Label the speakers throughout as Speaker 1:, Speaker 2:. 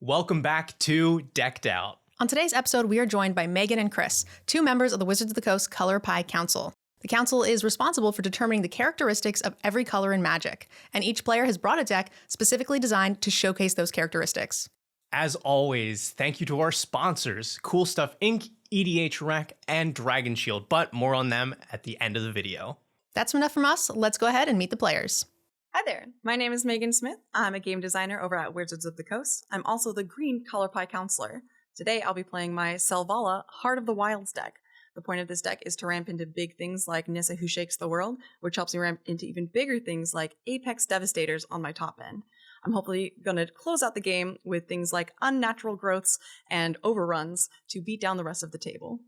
Speaker 1: Welcome back to Decked Out.
Speaker 2: On today's episode, we are joined by Megan and Chris, two members of the Wizards of the Coast Color Pie Council. The council is responsible for determining the characteristics of every color in Magic, and each player has brought a deck specifically designed to showcase those characteristics.
Speaker 1: As always, thank you to our sponsors, Coolstuffinc, EDHRec, and Dragon Shield, but more on them at the end of the video.
Speaker 2: That's enough from us. Let's go ahead and meet the players.
Speaker 3: Hi there, my name is Megan Smith. I'm a game designer over at Wizards of the Coast. I'm also the Green Color Pie Counselor. Today I'll be playing my Selvala Heart of the Wilds deck. The point of this deck is to ramp into big things like Nissa Who Shakes the World, which helps me ramp into even bigger things like Apex Devastators on my top end. I'm hopefully going to close out the game with things like unnatural growths and overruns to beat down the rest of the table.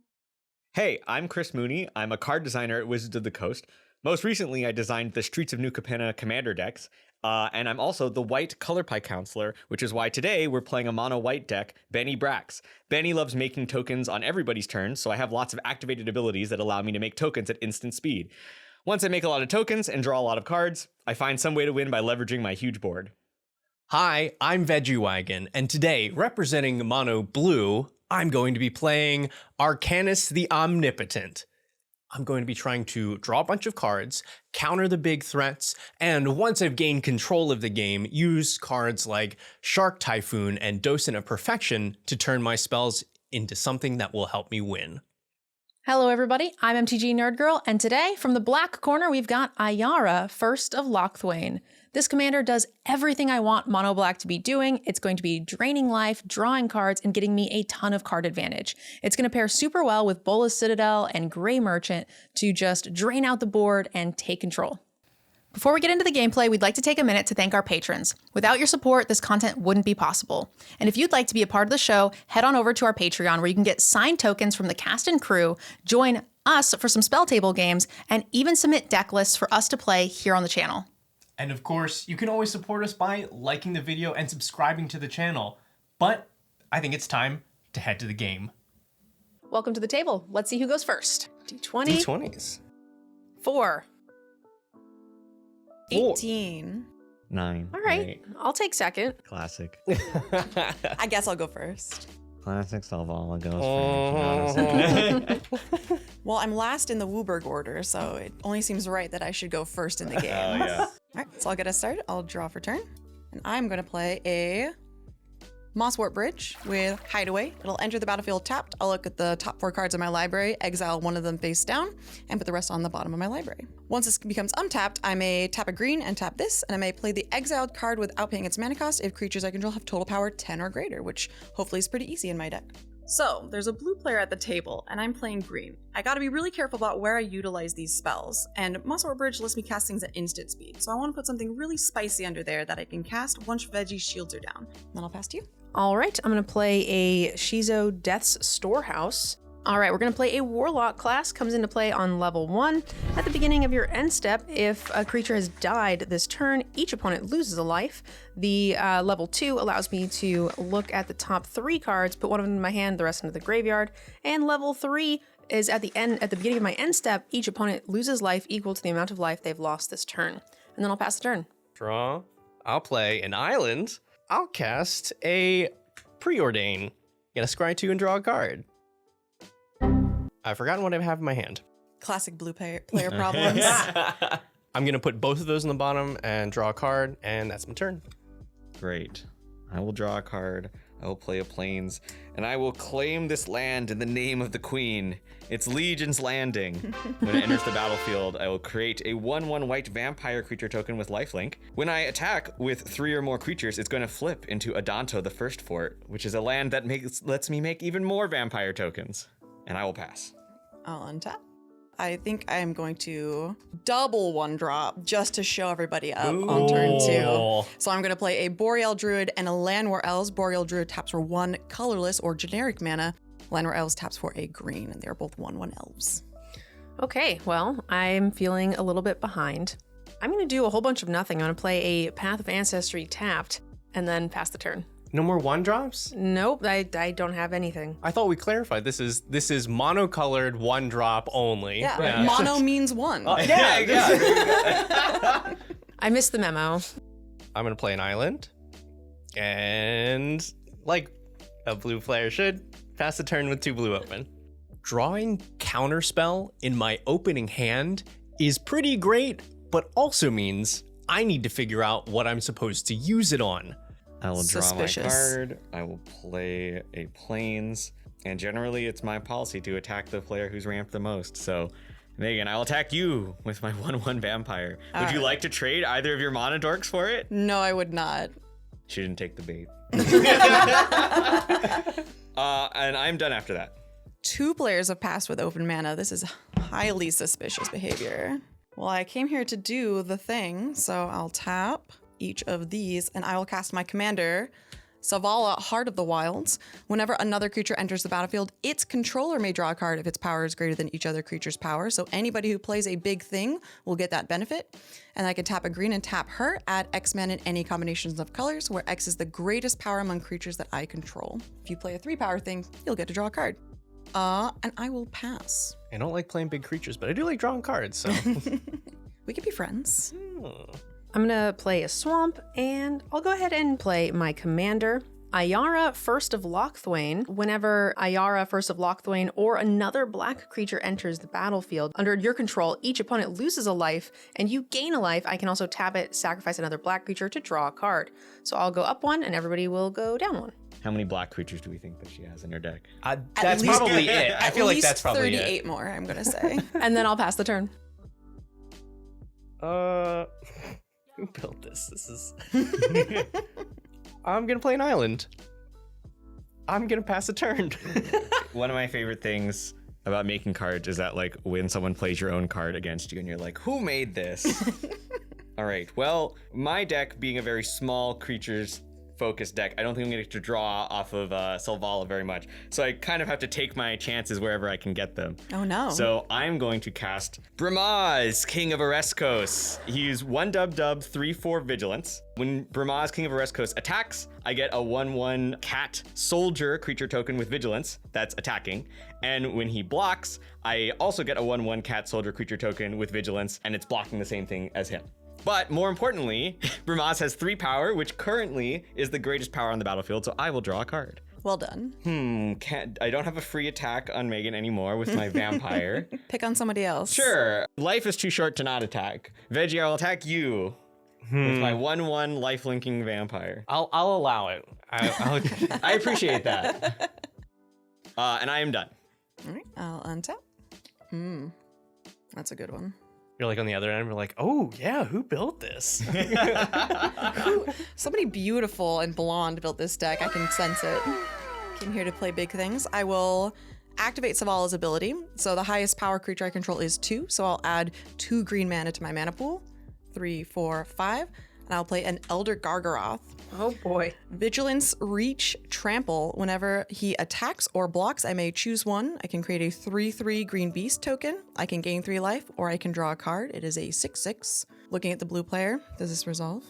Speaker 4: Hey, I'm Chris Mooney. I'm a card designer at Wizards of the Coast. Most recently, I designed the Streets of New Capenna Commander decks, and I'm also the White Color Pie Counselor, which is why today we're playing a mono-white deck, Bennie Brax. Bennie loves making tokens on everybody's turn, so I have lots of activated abilities that allow me to make tokens at instant speed. Once I make a lot of tokens and draw a lot of cards, I find some way to win by leveraging my huge board.
Speaker 1: Hi, I'm Veggiewagonyee, and today, representing Mono Blue, I'm going to be playing Arcanis the Omnipotent. I'm going to be trying to draw a bunch of cards, counter the big threats, and once I've gained control of the game, use cards like Shark Typhoon and Docent of Perfection to turn my spells into something that will help me win.
Speaker 2: Hello everybody, I'm MTGNerdGirl, and today, from the black corner, we've got Ayara, First of Lochthwain. This commander does everything I want Mono Black to be doing. It's going to be draining life, drawing cards, and getting me a ton of card advantage. It's going to pair super well with Bolas Citadel and Grey Merchant to just drain out the board and take control. Before we get into the gameplay, we'd like to take a minute to thank our patrons. Without your support, this content wouldn't be possible. And if you'd like to be a part of the show, head on over to our Patreon where you can get signed tokens from the cast and crew, join us for some spell table games, and even submit deck lists for us to play here on the channel.
Speaker 1: And of course, you can always support us by liking the video and subscribing to the channel. But I think it's time to head to the game.
Speaker 2: Welcome to the table. Let's see who goes first. D20.
Speaker 4: D20s.
Speaker 2: 4.
Speaker 3: 18.
Speaker 4: 9.
Speaker 2: All right,
Speaker 4: Great.
Speaker 2: I'll take second.
Speaker 4: Classic.
Speaker 3: I guess I'll go first.
Speaker 4: Classic Selvala goes first.
Speaker 3: Well, I'm last in the Wooburg order, so it only seems right that I should go first in the game.
Speaker 4: Oh, yeah.
Speaker 3: All right, so I'll get us started. I'll draw for turn. And I'm going to play a Mosswort Bridge with Hideaway. It'll enter the battlefield tapped. I'll look at the top 4 cards of my library, exile one of them face down, and put the rest on the bottom of my library. Once this becomes untapped, I may tap a green and tap this, and I may play the exiled card without paying its mana cost if creatures I control have total power 10 or greater, which hopefully is pretty easy in my deck. So, there's a blue player at the table, and I'm playing green. I gotta be really careful about where I utilize these spells, and Mosswort Bridge lets me cast things at instant speed, so I want to put something really spicy under there that I can cast once Veggie's shields are down. Then I'll pass to you.
Speaker 2: All right, I'm going to play a Shizo Death's Storehouse. All right, we're going to play a Warlock class. Comes into play on level 1. At the beginning of your end step, if a creature has died this turn, each opponent loses a life. The level 2 allows me to look at the top 3 cards, put one of them in my hand, the rest into the graveyard. And level 3 is at the beginning of my end step, each opponent loses life equal to the amount of life they've lost this turn. And then I'll pass the turn.
Speaker 1: Draw. I'll play an island. I'll cast a Preordain. Get a scry 2 and draw a card. I've forgotten what I have in my hand.
Speaker 3: Classic blue player problems.
Speaker 1: I'm going to put both of those in the bottom and draw a card, and that's my turn.
Speaker 4: Great. I will draw a card. I will play a Plains, and I will claim this land in the name of the Queen. It's Legion's Landing. When it enters the battlefield, I will create a 1/1 white vampire creature token with lifelink. When I attack with 3 or more creatures, it's going to flip into Adanto, the First Fort, which is a land that lets me make even more vampire tokens. And I will pass.
Speaker 3: I'll untap. I think I'm going to double 1-drop just to show everybody up on turn 2. So I'm going to play a Boreal Druid and a Llanowar Elves. Boreal Druid taps for 1 colorless or generic mana. Llanowar Elves taps for a green, and they're both 1/1 elves.
Speaker 2: Okay, well, I'm feeling a little bit behind. I'm going to do a whole bunch of nothing. I'm going to play a Path of Ancestry tapped, and then pass the turn.
Speaker 1: No more 1-drops?
Speaker 2: Nope, I don't have anything.
Speaker 1: I thought we clarified this is monocolored 1-drop only.
Speaker 3: Yeah, mono means 1.
Speaker 2: I missed the memo.
Speaker 1: I'm gonna play an island, and like a blue player should, pass the turn with 2 blue open. Drawing Counterspell in my opening hand is pretty great, but also means I need to figure out what I'm supposed to use it on.
Speaker 4: I will draw
Speaker 3: Suspicious.
Speaker 4: my card. I will play a Plains. And generally, it's my policy to attack the player who's ramped the most. So, Megan, I will attack you with my 1/1 vampire. Would you like to trade either of your mana dorks for it?
Speaker 3: No, I would not.
Speaker 4: She didn't take the bait. And I'm done after that.
Speaker 3: 2 players have passed with open mana. This is highly suspicious behavior. Well, I came here to do the thing, so I'll tap each of these and I will cast my commander, Selvala, Heart of the Wilds. Whenever another creature enters the battlefield, its controller may draw a card if its power is greater than each other creature's power. So anybody who plays a big thing will get that benefit. And I can tap a green and tap her, add X mana in any combinations of colors, where X is the greatest power among creatures that I control. If you play a 3-power thing, you'll get to draw a card. And I will pass.
Speaker 1: I don't like playing big creatures, but I do like drawing cards, so.
Speaker 3: We could be friends.
Speaker 2: I'm gonna play a swamp, and I'll go ahead and play my commander, Ayara, First of Lochthwain. Whenever Ayara, First of Lochthwain, or another black creature enters the battlefield under your control, each opponent loses a life, and you gain a life. I can also tap it, sacrifice another black creature to draw a card. So I'll go up 1, and everybody will go down 1.
Speaker 4: How many black creatures do we think that she has in her deck?
Speaker 1: That's
Speaker 3: least-
Speaker 1: probably it. I feel like that's probably
Speaker 3: 38 more, I'm gonna say.
Speaker 2: And then I'll pass the turn.
Speaker 1: it. Who built this? This is... I'm gonna play an island. I'm gonna pass a turn.
Speaker 4: One of my favorite things about making cards is that, like, when someone plays your own card against you and you're like, who made this? All right, well, my deck being a very small creatures focused deck, I don't think I'm gonna get to draw off of Selvala very much. So I kind of have to take my chances wherever I can get them.
Speaker 3: Oh no.
Speaker 4: So I'm going to cast Bramaz, King of Ereskos. He's 1/dub, 3/4 Vigilance. When Bramaz, King of Ereskos attacks, I get a 1/1 cat soldier creature token with Vigilance. That's attacking. And when he blocks, I also get a 1/1 cat soldier creature token with Vigilance, and it's blocking the same thing as him. But more importantly, Bramaz has 3 power, which currently is the greatest power on the battlefield, so I will draw a card.
Speaker 3: Well done.
Speaker 4: I don't have a free attack on Megan anymore with my vampire.
Speaker 3: Pick on somebody else.
Speaker 4: Sure. Life is too short to not attack. Veggie, I'll attack you with my 1/1 life-linking vampire.
Speaker 1: I'll allow it. I'll
Speaker 4: I appreciate that. And I am done.
Speaker 3: All right, I'll untap. That's a good one.
Speaker 1: You're like on the other end, we're like, oh yeah, who built this?
Speaker 3: Somebody beautiful and blonde built this deck. I can sense it. Came here to play big things. I will activate Selvalla's ability. So the highest power creature I control is 2. So I'll add 2 green mana to my mana pool. 3, 4, 5. And I'll play an Elder Gargaroth.
Speaker 2: Oh boy.
Speaker 3: Vigilance, Reach, Trample. Whenever he attacks or blocks, I may choose one. I can create a 3/3 green beast token. I can gain 3 life, or I can draw a card. It is a 6/6. Looking at the blue player, does this resolve?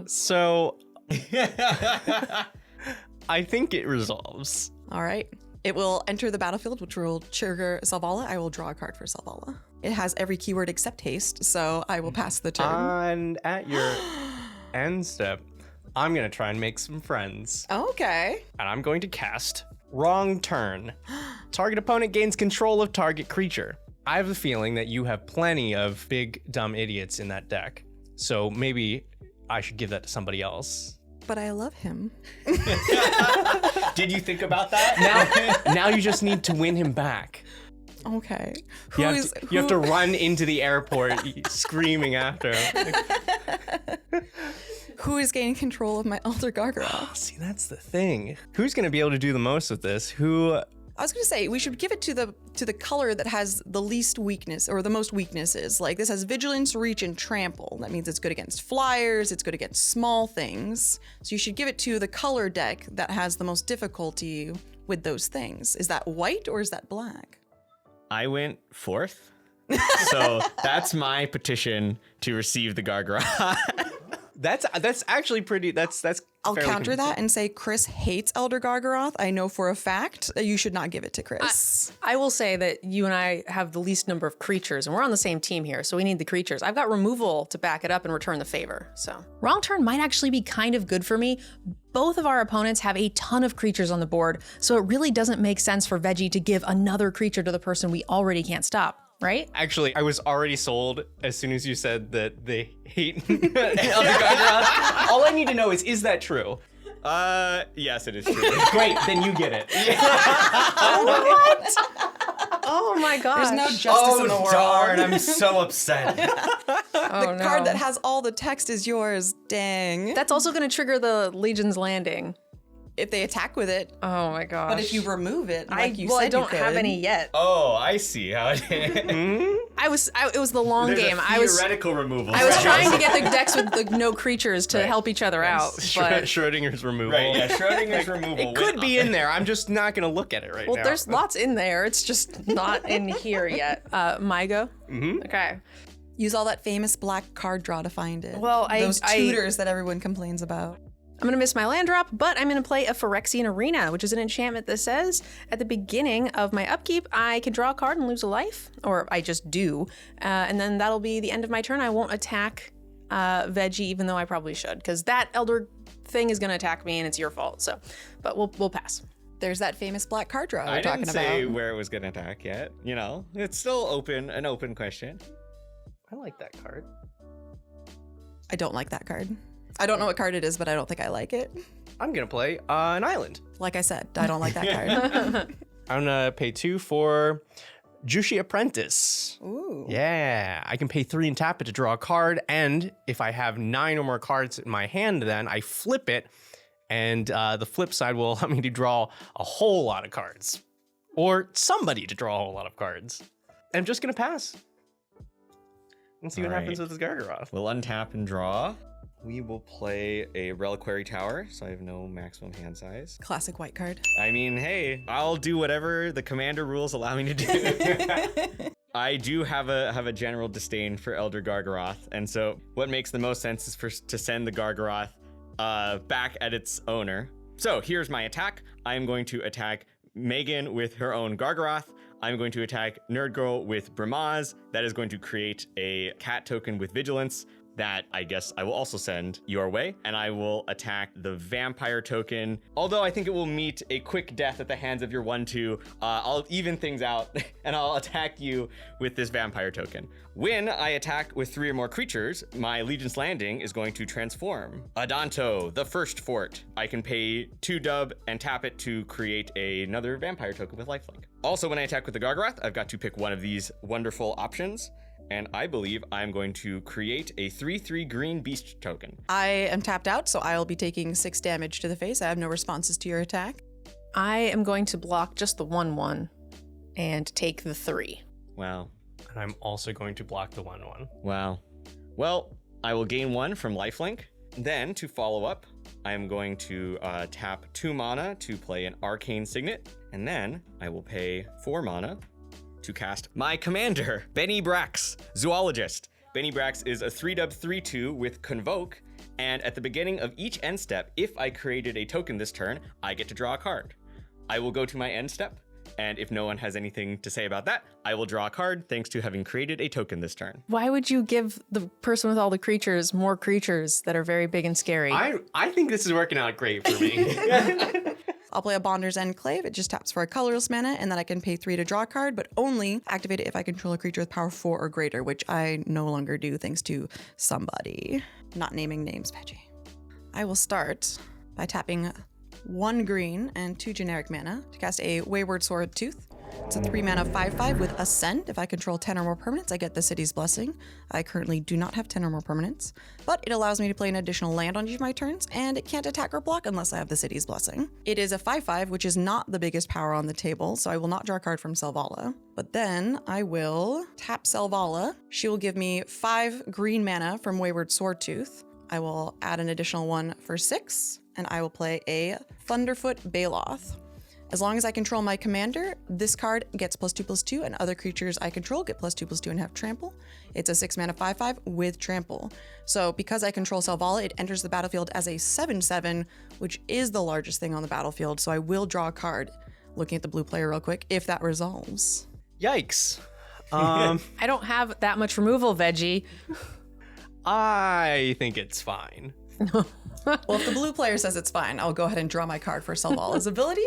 Speaker 1: So I think it resolves.
Speaker 3: All right. It will enter the battlefield, which will trigger Selvala. I will draw a card for Selvala. It has every keyword except haste, so I will pass the turn.
Speaker 1: And at your end step, I'm gonna try and make some friends.
Speaker 3: Okay.
Speaker 1: And I'm going to cast Wrong Turn. Target opponent gains control of target creature. I have the feeling that you have plenty of big, dumb idiots in that deck. So maybe I should give that to somebody else.
Speaker 3: But I love him.
Speaker 4: Did you think about that?
Speaker 1: Now you just need to win him back.
Speaker 3: Okay.
Speaker 1: You have to run into the airport screaming after him.
Speaker 3: Who is gaining control of my Elder Gargaroth?
Speaker 1: See, that's the thing. Who's going to be able to do the most with this? Who?
Speaker 3: I was gonna say we should give it to the color that has the least weakness or the most weaknesses. Like this has Vigilance, Reach, and Trample. That means it's good against flyers. It's good against small things. So you should give it to the color deck that has the most difficulty with those things. Is that white or is that black?
Speaker 4: I went 4th. So that's my petition to receive the Gargaroth.
Speaker 1: That's actually pretty. That's
Speaker 3: I'll
Speaker 1: fairly
Speaker 3: counter
Speaker 1: convincing.
Speaker 3: that and say Chris hates Elder Gargaroth. I know for a fact that you should not give it to Chris.
Speaker 2: I will say that you and I have the least number of creatures, and we're on the same team here, so we need the creatures. I've got removal to back it up and return the favor, so. Wrong turn might actually be kind of good for me. Both of our opponents have a ton of creatures on the board, so it really doesn't make sense for Veggie to give another creature to the person we already can't stop, right?
Speaker 1: Actually, I was already sold as soon as you said that they hate Elder Gargaroth. All I need to know is that true?
Speaker 4: Yes, it is true.
Speaker 1: Great, then you get it.
Speaker 2: What? Oh my gosh.
Speaker 3: There's no justice in the world.
Speaker 1: I'm so upset.
Speaker 3: The card that has all the text is yours. Dang.
Speaker 2: That's also going to trigger the Legion's Landing.
Speaker 3: If they attack with it.
Speaker 2: Oh my gosh.
Speaker 3: But if you remove it, like you
Speaker 2: well,
Speaker 3: said
Speaker 2: I don't
Speaker 3: you
Speaker 2: have
Speaker 3: could.
Speaker 2: any yet.
Speaker 4: Oh, I see how it is.
Speaker 2: It was the long game.
Speaker 4: I was theoretical removal.
Speaker 2: I was trying to get the decks with the no creatures to help each other out. But
Speaker 1: Schrodinger's removal.
Speaker 4: Right, yeah, Schrodinger's removal.
Speaker 1: It could be in there. I'm just not going to look at it right now.
Speaker 2: well, there's lots in there. It's just not in here yet. My go? Mm-hmm. Okay.
Speaker 3: Use all that famous black card draw to find it.
Speaker 2: Well,
Speaker 3: those tutors that everyone complains about.
Speaker 2: I'm going to miss my land drop, but I'm going to play a Phyrexian Arena, which is an enchantment that says at the beginning of my upkeep, I can draw a card and lose a life, or I just do. And then that'll be the end of my turn. I won't attack Veggie, even though I probably should, because that Elder thing is going to attack me and it's your fault. So, but we'll pass.
Speaker 3: There's that famous black card draw
Speaker 4: I
Speaker 3: we're talking
Speaker 4: didn't say
Speaker 3: about.
Speaker 4: where it was going to attack yet. You know, it's still an open question.
Speaker 1: I like that card.
Speaker 3: I don't like that card. I don't know what card it is, but I don't think I like it.
Speaker 1: I'm going to play an island.
Speaker 3: Like I said, I don't like that card.
Speaker 1: I'm going to pay 2 for Jushi Apprentice.
Speaker 3: Ooh.
Speaker 1: Yeah, I can pay 3 and tap it to draw a card, and if I have 9 or more cards in my hand, then I flip it, and the flip side will allow me to draw a whole lot of cards. Or somebody to draw a whole lot of cards. I'm just going to pass. Let's see what happens with this Gargaroth.
Speaker 4: We'll untap and draw. We will play a Reliquary Tower, so I have no maximum hand size.
Speaker 3: Classic white card.
Speaker 4: I mean, hey, I'll do whatever the commander rules allow me to do. I do have a general disdain for Elder Gargaroth, and so what makes the most sense is to send the Gargaroth back at its owner. So here's my attack. I'm going to attack Megan with her own Gargaroth. I'm going to attack NerdGirl with Brimaz. That is going to create a cat token with Vigilance that I guess I will also send your way, and I will attack the vampire token. Although I think it will meet a quick death at the hands of your 1/2, I'll even things out and I'll attack you with this vampire token. When I attack with 3 or more creatures, my Legion's Landing is going to transform. Adanto, the first fort. I can pay 2 dub and tap it to create another vampire token with lifelink. Also, when I attack with the Gargaroth, I've got to pick one of these wonderful options. And I believe I'm going to create a 3/3 green beast token.
Speaker 3: I am tapped out, so I'll be taking 6 damage to the face. I have no responses to your attack.
Speaker 2: I am going to block just the 1/1 and take the 3.
Speaker 4: Wow.
Speaker 1: And I'm also going to block the 1/1.
Speaker 4: Wow. Well, I will gain 1 from lifelink. Then, to follow up, I'm going to tap 2 mana to play an Arcane Signet. And then I will pay 4 mana to cast my commander, Bennie Brax, Zoologist. Bennie Brax is a 3/3 3/2 with Convoke, and at the beginning of each end step, if I created a token this turn, I get to draw a card. I will go to my end step, and if no one has anything to say about that, I will draw a card thanks to having created a token this turn.
Speaker 2: Why would you give the person with all the creatures more creatures that are very big and scary?
Speaker 1: I think this is working out great for me.
Speaker 3: I'll play a Bonder's Enclave. It just taps for a colorless mana, and then I can pay 3 to draw a card, but only activate it if I control a creature with power 4 or greater, which I no longer do thanks to somebody. Not naming names, Veggie. I will start by tapping 1 green and 2 generic mana to cast a Wayward Sword Tooth. It's a 3 mana 5/5 with Ascend. If I control 10 or more permanents, I get the City's Blessing. I currently do not have 10 or more permanents, but it allows me to play an additional land on each of my turns, and it can't attack or block unless I have the City's Blessing. It is a 5/5, which is not the biggest power on the table, so I will not draw a card from Selvala. But then I will tap Selvala. She will give me 5 green mana from Wayward Swordtooth. I will add an additional 1 for 6, and I will play a Thunderfoot Baloth. As long as I control my commander, this card gets +2/+2, and other creatures I control get +2/+2 and have trample. It's a 6-mana 5/5 with trample. So because I control Selvala, it enters the battlefield as a 7/7, which is the largest thing on the battlefield. So I will draw a card. Looking at the blue player real quick, if that resolves.
Speaker 1: Yikes.
Speaker 2: I don't have that much removal, Veggie.
Speaker 1: I think it's fine.
Speaker 3: Well, if the blue player says it's fine, I'll go ahead and draw my card for Selvala's ability.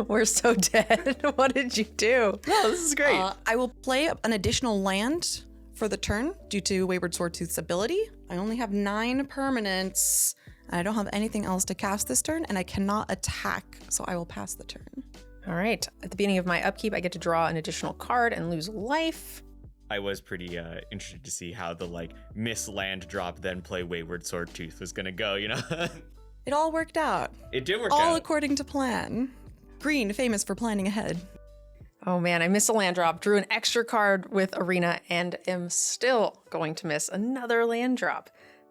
Speaker 2: We're so dead. What did you do?
Speaker 1: No, this is great.
Speaker 3: I will play an additional land for the turn due to Wayward Sawtooth's ability. I only have 9 permanents, and I don't have anything else to cast this turn, and I cannot attack, so I will pass the turn.
Speaker 2: All right. At the beginning of my upkeep, I get to draw an additional card and lose a life.
Speaker 4: I was pretty interested to see how the miss land drop, then play Wayward Sawtooth was gonna go, you know?
Speaker 3: It all worked out.
Speaker 4: It did work
Speaker 3: All
Speaker 4: out.
Speaker 3: according to plan. Green, famous for planning ahead.
Speaker 2: Oh man, I missed a land drop, drew an extra card with Arena, and am still going to miss another land drop.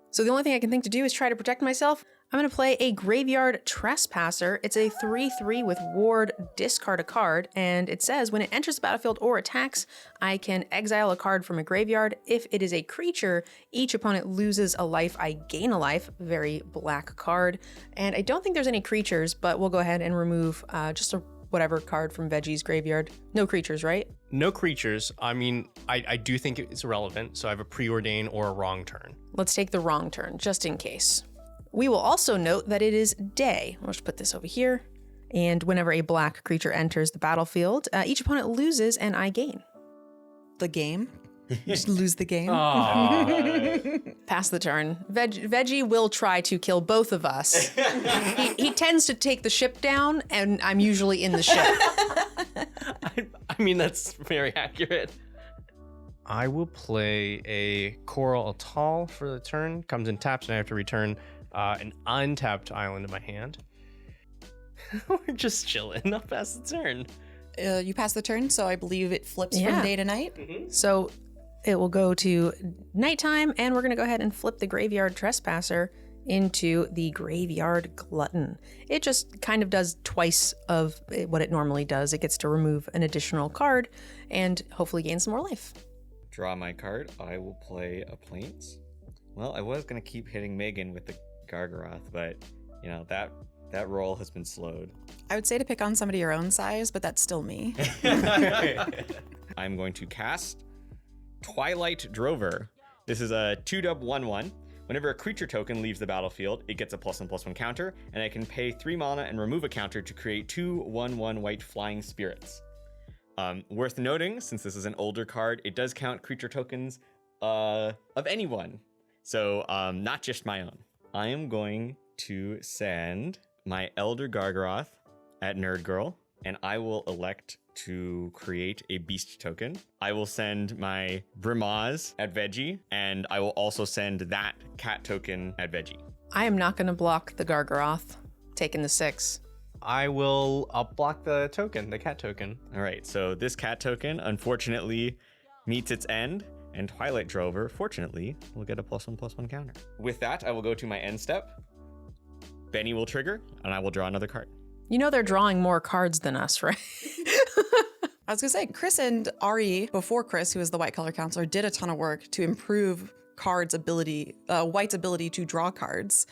Speaker 2: So the only thing I can think to do is try to protect myself. I'm going to play a Graveyard Trespasser. It's a 3/3 with Ward, discard a card, and it says when it enters the battlefield or attacks, I can exile a card from a graveyard. If it is a creature, each opponent loses a life, I gain a life. Very black card. And I don't think there's any creatures, but we'll go ahead and remove just a whatever card from Veggie's graveyard. No creatures, right?
Speaker 1: No creatures. I mean, I do think it's irrelevant, so I have a preordain or a wrong turn.
Speaker 2: Let's take the wrong turn, just in case. We will also note that it is day. I'll just put this over here. And whenever a black creature enters the battlefield, each opponent loses and I gain.
Speaker 3: The game. Just lose the game.
Speaker 2: Pass the turn. Veggie will try to kill both of us. he tends to take the ship down, and I'm usually in the ship.
Speaker 1: I mean, that's very accurate. I will play a Coral Atoll for the turn. Comes in taps, and I have to return an untapped island in my hand. We're just chilling. I'll pass the turn.
Speaker 3: You pass the turn, so I believe it flips from day to night.
Speaker 2: So it will go to nighttime, and we're going to go ahead and flip the Graveyard Trespasser into the Graveyard Glutton. It just kind of does twice of what it normally does. It gets to remove an additional card and hopefully gain some more life.
Speaker 4: Draw my card. I will play a Plains. Well, I was going to keep hitting Megan with the Gargaroth, but, you know, that roll has been slowed.
Speaker 3: I would say to pick on somebody your own size, but that's still me.
Speaker 4: I'm going to cast Twilight Drover. This is a 2/1/1. Whenever a creature token leaves the battlefield, it gets a +1/+1 counter, and I can pay 3 mana and remove a counter to create 2 1/1 white flying spirits. Worth noting, since this is an older card, it does count creature tokens of anyone. So not just my own. I am going to send my Elder Gargaroth at NerdGirl, and I will elect to create a beast token. I will send my Brimaz at Veggie, and I will also send that cat token at Veggie.
Speaker 2: I am not going to block the Gargaroth, taking the 6.
Speaker 1: I'll block the token, the cat token.
Speaker 4: All right, so this cat token, unfortunately, meets its end, and Twilight Drover, fortunately, will get a +1/+1 counter. With that, I will go to my end step. Bennie will trigger, and I will draw another card.
Speaker 2: You know they're drawing more cards than us, right?
Speaker 3: I was gonna say, Chris and Ari, before Chris, who is the white color counselor, did a ton of work to improve White's ability to draw cards.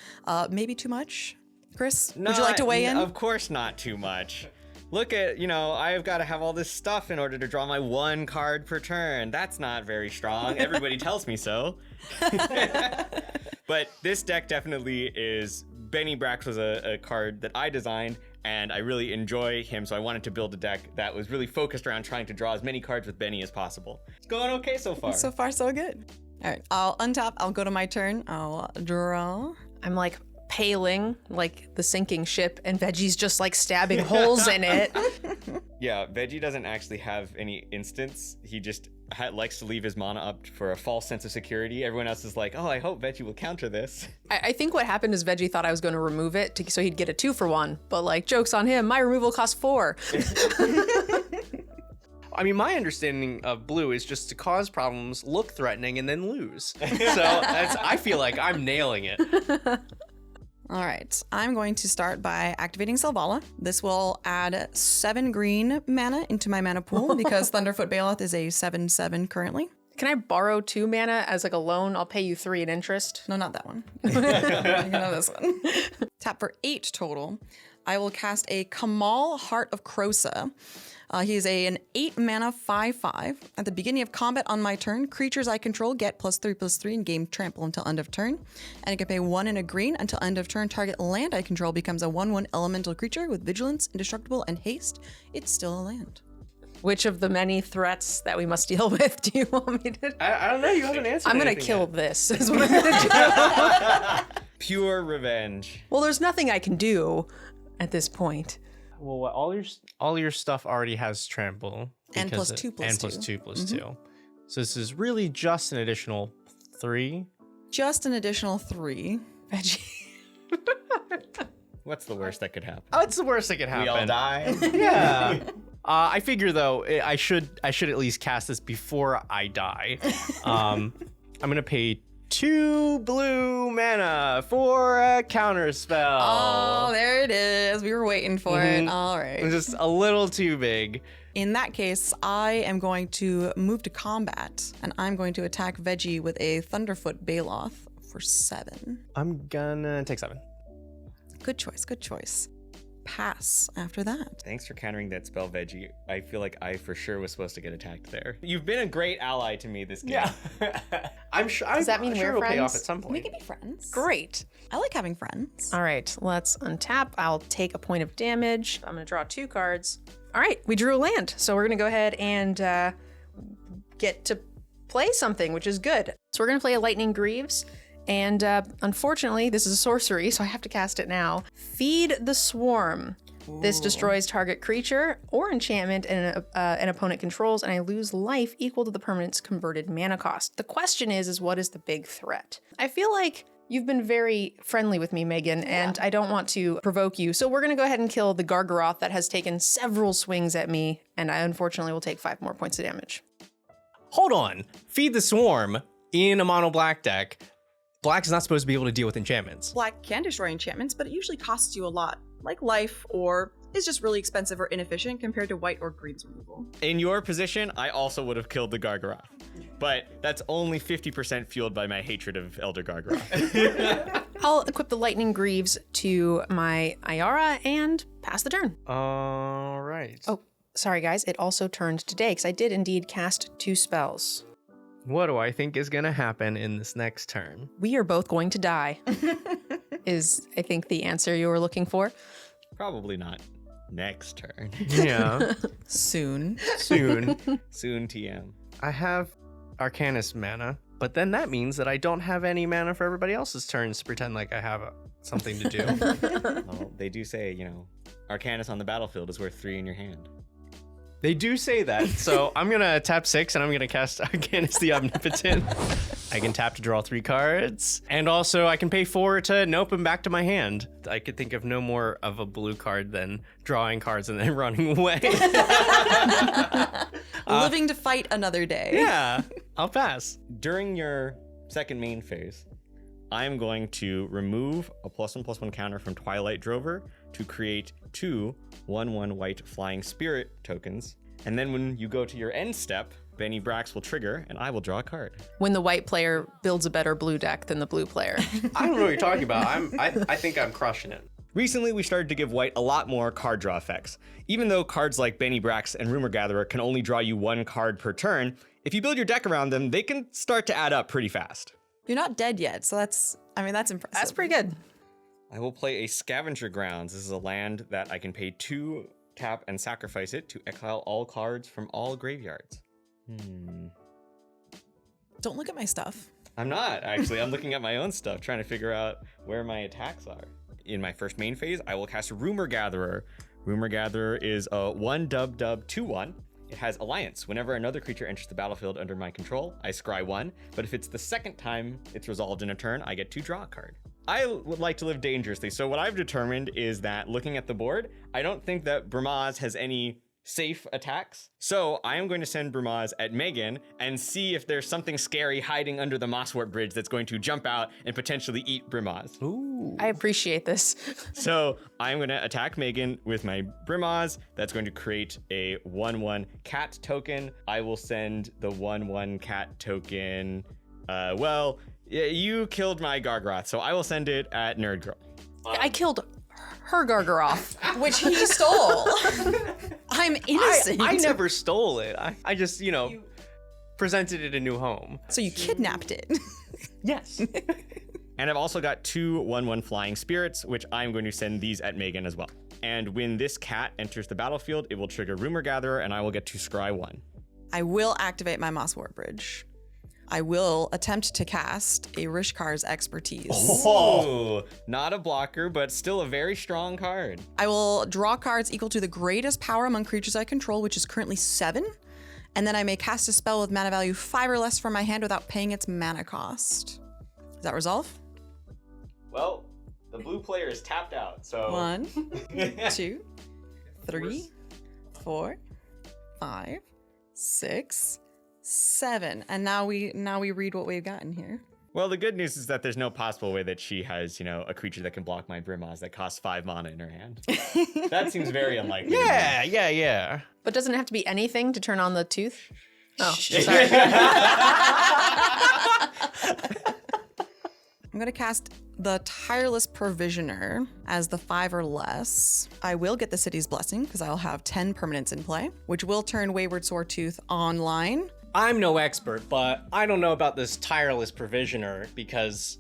Speaker 3: Maybe too much? Chris, would you like to weigh in?
Speaker 4: Of course not too much. Look at, I've got to have all this stuff in order to draw my 1 card per turn. That's not very strong. Everybody tells me so. But this deck definitely is, Bennie Brax was a card that I designed, and I really enjoy him, so I wanted to build a deck that was really focused around trying to draw as many cards with Bennie as possible. It's going okay so far.
Speaker 3: So far, so good. All right, I'll untap. I'll go to my turn. I'll draw.
Speaker 2: I'm like paling like the sinking ship, and Veggie's just like stabbing holes in it.
Speaker 4: Yeah, Veggie doesn't actually have any instants. He just likes to leave his mana up for a false sense of security. Everyone else is like, oh, I hope Veggie will counter this.
Speaker 2: I think what happened is Veggie thought I was going to remove it so he'd get a 2 for 1. But like, joke's on him. My removal costs 4.
Speaker 1: I mean, my understanding of blue is just to cause problems, look threatening, and then lose. So I feel like I'm nailing it.
Speaker 3: All right, I'm going to start by activating Selvala. This will add 7 green mana into my mana pool because Thunderfoot Baloth is a 7/7 currently.
Speaker 2: Can I borrow 2 mana as like a loan? I'll pay you 3 in interest.
Speaker 3: No, not that one. You know this one. Tap for 8 total. I will cast a Kamal Heart of Krosa. He is an 8 mana 5/5. At the beginning of combat on my turn, creatures I control get +3/+3 and gain trample until end of turn. And I can pay 1 and a green until end of turn. Target land I control becomes a 1/1 elemental creature with vigilance, indestructible, and haste. It's still a land.
Speaker 2: Which of the many threats that we must deal with do you want me to?
Speaker 1: I don't know. You haven't answered.
Speaker 2: I'm gonna
Speaker 1: anything
Speaker 2: kill
Speaker 1: yet.
Speaker 2: this. Is what I'm gonna do.
Speaker 4: Pure revenge.
Speaker 2: Well, there's nothing I can do at this point.
Speaker 1: Well, all your stuff already has trample.
Speaker 3: And
Speaker 1: because
Speaker 3: +2/+2.
Speaker 1: And +2/+2. So this is really just an additional 3.
Speaker 3: Just an additional 3.
Speaker 2: Veggie.
Speaker 4: What's the worst that could happen?
Speaker 1: Oh, it's the worst that could happen.
Speaker 4: We all die.
Speaker 1: Yeah. I figure though, I should at least cast this before I die. I'm gonna pay 2 blue mana for a counter spell.
Speaker 3: Oh, there it is. We were waiting for it. All
Speaker 1: It's
Speaker 3: right.
Speaker 1: just a little too big.
Speaker 3: In that case, I am going to move to combat, and I'm going to attack Veggie with a Thunderfoot Baloth for 7.
Speaker 1: I'm gonna take 7.
Speaker 3: Good choice, good choice. Pass after that.
Speaker 4: Thanks for countering that spell, Veggie. I feel like I for sure was supposed to get attacked there. You've been a great ally to me this game.
Speaker 1: Yeah. I'm sure.
Speaker 2: Does that mean we're
Speaker 1: it'll pay off
Speaker 2: friends?
Speaker 1: at some
Speaker 3: We
Speaker 1: point.
Speaker 3: can be friends.
Speaker 2: Great.
Speaker 3: I like having friends.
Speaker 2: All right, let's untap. I'll take a point of damage. I'm gonna draw 2 cards. All right, we drew a land, so we're gonna go ahead and get to play something, which is good. So we're gonna play a Lightning Greaves. And unfortunately, this is a sorcery, so I have to cast it now. Feed the Swarm. This destroys target creature or enchantment an opponent controls, and I lose life equal to the permanent's converted mana cost. The question is what is the big threat? I feel like you've been very friendly with me, Megan, and I don't want to provoke you. So we're gonna go ahead and kill the Gargaroth that has taken several swings at me, and I unfortunately will take 5 more points of damage.
Speaker 1: Hold on. Feed the Swarm in a mono black deck. Black is not supposed to be able to deal with enchantments.
Speaker 3: Black can destroy enchantments, but it usually costs you a lot, like life, or is just really expensive or inefficient compared to white or green's removal.
Speaker 4: In your position, I also would have killed the Gargaroth. But that's only 50% fueled by my hatred of Elder Gargaroth.
Speaker 2: I'll equip the Lightning Greaves to my Ayara and pass the turn.
Speaker 1: All right.
Speaker 2: Oh, sorry guys, it also turned today because I did indeed cast 2 spells.
Speaker 1: What do I think is going to happen in this next turn?
Speaker 2: We are both going to die, is I think the answer you were looking for.
Speaker 4: Probably not next turn.
Speaker 1: Yeah.
Speaker 3: Soon.
Speaker 1: Soon.
Speaker 4: Soon TM.
Speaker 1: I have Arcanis mana, but then that means that I don't have any mana for everybody else's turns to pretend like I have something to do.
Speaker 4: Well, they do say, Arcanis on the battlefield is worth 3 in your hand.
Speaker 1: They do say that, so I'm going to tap 6 and I'm going to cast Arcanis the Omnipotent. I can tap to draw 3 cards, and also I can pay 4 to nope them back to my hand. I could think of no more of a blue card than drawing cards and then running away.
Speaker 3: Living to fight another day.
Speaker 1: Yeah, I'll pass.
Speaker 4: During your second main phase, I'm going to remove a +1/+1 counter from Twilight Drover to create 2 1/1 white flying spirit tokens. And then when you go to your end step, Bennie Brax will trigger and I will draw a card.
Speaker 2: When the white player builds a better blue deck than the blue player.
Speaker 1: I don't know what you're talking about. I think I'm crushing it.
Speaker 4: Recently, we started to give white a lot more card draw effects. Even though cards like Bennie Brax and Rumor Gatherer can only draw you 1 card per turn, if you build your deck around them, they can start to add up pretty fast.
Speaker 3: You're not dead yet, so that's impressive.
Speaker 2: That's pretty good.
Speaker 4: I will play a Scavenger Grounds. This is a land that I can pay 2 tap and sacrifice it to exile all cards from all graveyards.
Speaker 3: Don't look at my stuff.
Speaker 4: I'm not, actually. I'm looking at my own stuff, trying to figure out where my attacks are. In my first main phase, I will cast Rumor Gatherer. Rumor Gatherer is a 1/dub 2/1. It has Alliance. Whenever another creature enters the battlefield under my control, I scry 1. But if it's the second time it's resolved in a turn, I get to draw a card. I would like to live dangerously, so what I've determined is that looking at the board, I don't think that Bramaz has any safe attacks. So I am going to send Brimaz at Megan and see if there's something scary hiding under the Mosswort Bridge that's going to jump out and potentially eat Brimaz.
Speaker 1: Ooh.
Speaker 2: I appreciate this.
Speaker 4: So I'm going to attack Megan with my Brimaz. That's going to create a 1/1 cat token. I will send the 1/1 cat token. You killed my Gargaroth, so I will send it at NerdGirl.
Speaker 2: I killed her Gargaroth.
Speaker 3: Which he stole. I'm innocent.
Speaker 1: I never stole it. I just, presented it a new home.
Speaker 3: So you kidnapped it.
Speaker 1: Yes.
Speaker 4: And I've also got 2 1/1 flying spirits, which I'm going to send these at Megan as well. And when this cat enters the battlefield, it will trigger Rumor Gatherer, and I will get to scry 1.
Speaker 3: I will activate my Mosswort Bridge. I will attempt to cast a Rishkar's Expertise.
Speaker 4: Oh, not a blocker, but still a very strong card.
Speaker 3: I will draw cards equal to the greatest power among creatures I control, which is currently 7. And then I may cast a spell with mana value 5 or less from my hand without paying its mana cost. Does that resolve?
Speaker 4: Well, the blue player is tapped out, so...
Speaker 3: 1, 2, 3, 4, 5, 6, 7. And now we read what we've got in here.
Speaker 4: Well, the good news is that there's no possible way that she has, a creature that can block my Brimaz that costs 5 mana in her hand. That seems very unlikely.
Speaker 1: Yeah.
Speaker 2: But doesn't it have to be anything to turn on the tooth? Oh, sorry.
Speaker 3: I'm going to cast the Tireless Provisioner as the 5 or less. I will get the City's Blessing because I'll have 10 permanents in play, which will turn Wayward Sawtooth online.
Speaker 1: I'm no expert, but I don't know about this Tireless Provisioner because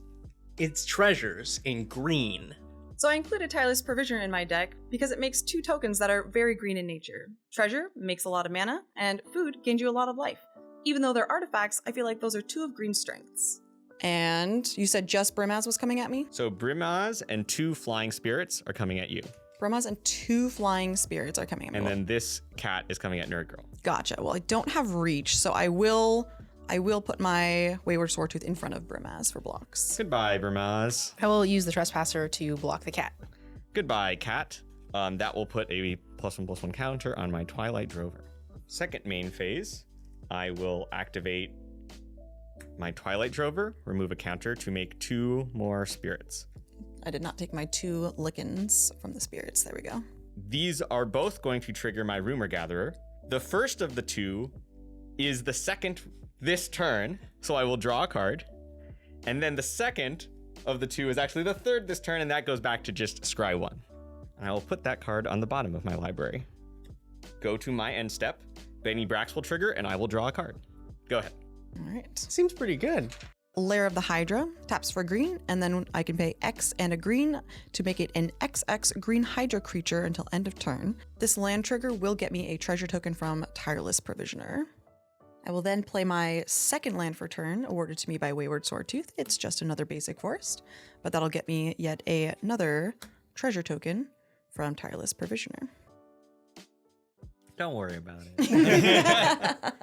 Speaker 1: it's treasures in green.
Speaker 3: So I included Tireless Provisioner in my deck because it makes 2 tokens that are very green in nature. Treasure makes a lot of mana, and food gains you a lot of life. Even though they're artifacts, I feel like those are 2 of green strengths. And you said just Brimaz was coming at me?
Speaker 4: So Brimaz and 2 flying spirits are coming at you.
Speaker 3: Brimaz and 2 flying spirits are coming at me.
Speaker 4: And then this cat is coming at NerdGirl.
Speaker 3: Gotcha. Well, I don't have reach, so I will put my Wayward Sawtooth in front of Brimaz for blocks.
Speaker 4: Goodbye, Brimaz.
Speaker 2: I will use the Trespasser to block the cat.
Speaker 4: Goodbye, cat. That will put a +1/+1 counter on my Twilight Drover. Second main phase, I will activate my Twilight Drover, remove a counter to make 2 more spirits.
Speaker 3: I did not take my 2 Lickens from the spirits. There we go.
Speaker 4: These are both going to trigger my Rumor Gatherer. The first of the 2 is the second this turn, so I will draw a card. And then the second of the 2 is actually the third this turn, and that goes back to just scry 1. And I will put that card on the bottom of my library. Go to my end step. Bennie Brax will trigger, and I will draw a card. Go ahead.
Speaker 3: All right.
Speaker 1: Seems pretty good.
Speaker 3: Lair of the Hydra taps for green, and then I can pay X and a green to make it an XX green Hydra creature until end of turn. This land trigger will get me a treasure token from Tireless Provisioner. I will then play my second land for turn, awarded to me by Wayward Sawtooth. It's just another basic forest, but that'll get me yet another treasure token from Tireless Provisioner.
Speaker 4: Don't worry about it.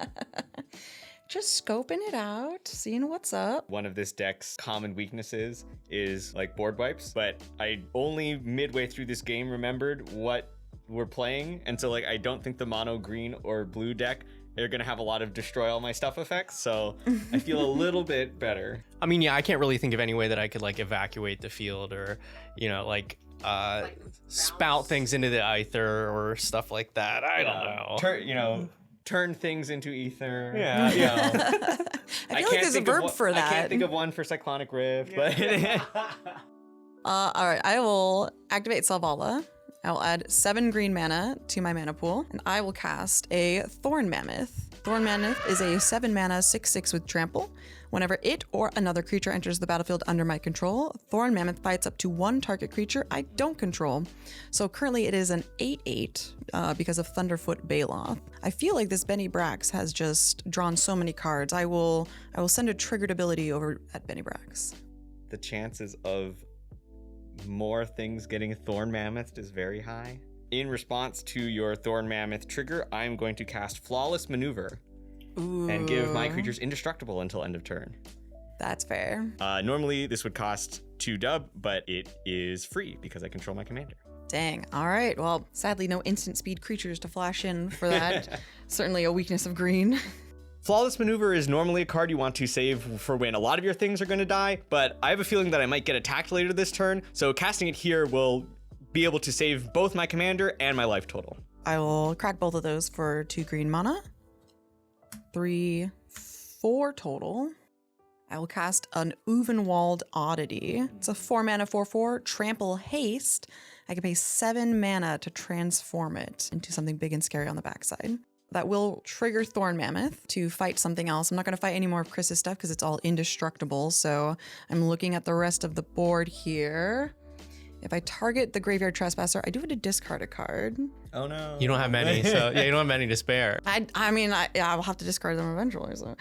Speaker 3: Just scoping it out, seeing what's up.
Speaker 4: One of this deck's common weaknesses is board wipes, but I only midway through this game remembered what we're playing, and so I don't think the mono green or blue deck are gonna have a lot of destroy all my stuff effects, so I feel a little bit better.
Speaker 1: I mean, yeah, I can't really think of any way that I could evacuate the field or, spout things into the ether or stuff like that. I don't know.
Speaker 4: Turn things into ether.
Speaker 1: Yeah.
Speaker 3: I feel like there's a verb for that.
Speaker 4: I can't think of one for Cyclonic Rift, but
Speaker 3: all right, I will activate Selvala. I will add 7 green mana to my mana pool, and I will cast a Thorn Mammoth. Thorn Mammoth is a 7 mana 6/6 with trample. Whenever it or another creature enters the battlefield under my control, Thorn Mammoth fights up to 1 target creature I don't control. So currently it is an 8/8 because of Thunderfoot Baloth. I feel like this Bennie Brax has just drawn so many cards. I will send a triggered ability over at Bennie Brax.
Speaker 4: the chances of more things getting Thorn Mammoth is very high. In response to your Thorn Mammoth trigger, I'm going to cast Flawless Maneuver. And give my creatures indestructible until end of turn.
Speaker 3: That's fair.
Speaker 4: Normally this would cost 2 dub, but it is free because I control my commander.
Speaker 3: Dang. All right. Well, sadly, no instant speed creatures to flash in for that. Certainly a weakness of green.
Speaker 4: Flawless Maneuver is normally a card you want to save for when a lot of your things are going to die, but I have a feeling that I might get attacked later this turn, so casting it here will be able to save both my commander and my life total.
Speaker 3: I will crack both of those for 2 green mana. 3, 4 total. I will cast an Uvenwald Oddity. It's a 4 mana 4/4 trample haste. I can pay 7 mana to transform it into something big and scary on the backside. That will trigger Thorn Mammoth to fight something else. I'm not going to fight any more of Chris's stuff because it's all indestructible. So I'm looking at the rest of the board here. If I target the Graveyard Trespasser, I do have to discard a card.
Speaker 4: Oh no.
Speaker 1: You don't have many, so yeah, you don't have many to spare.
Speaker 3: I mean, I will have to discard them eventually. So,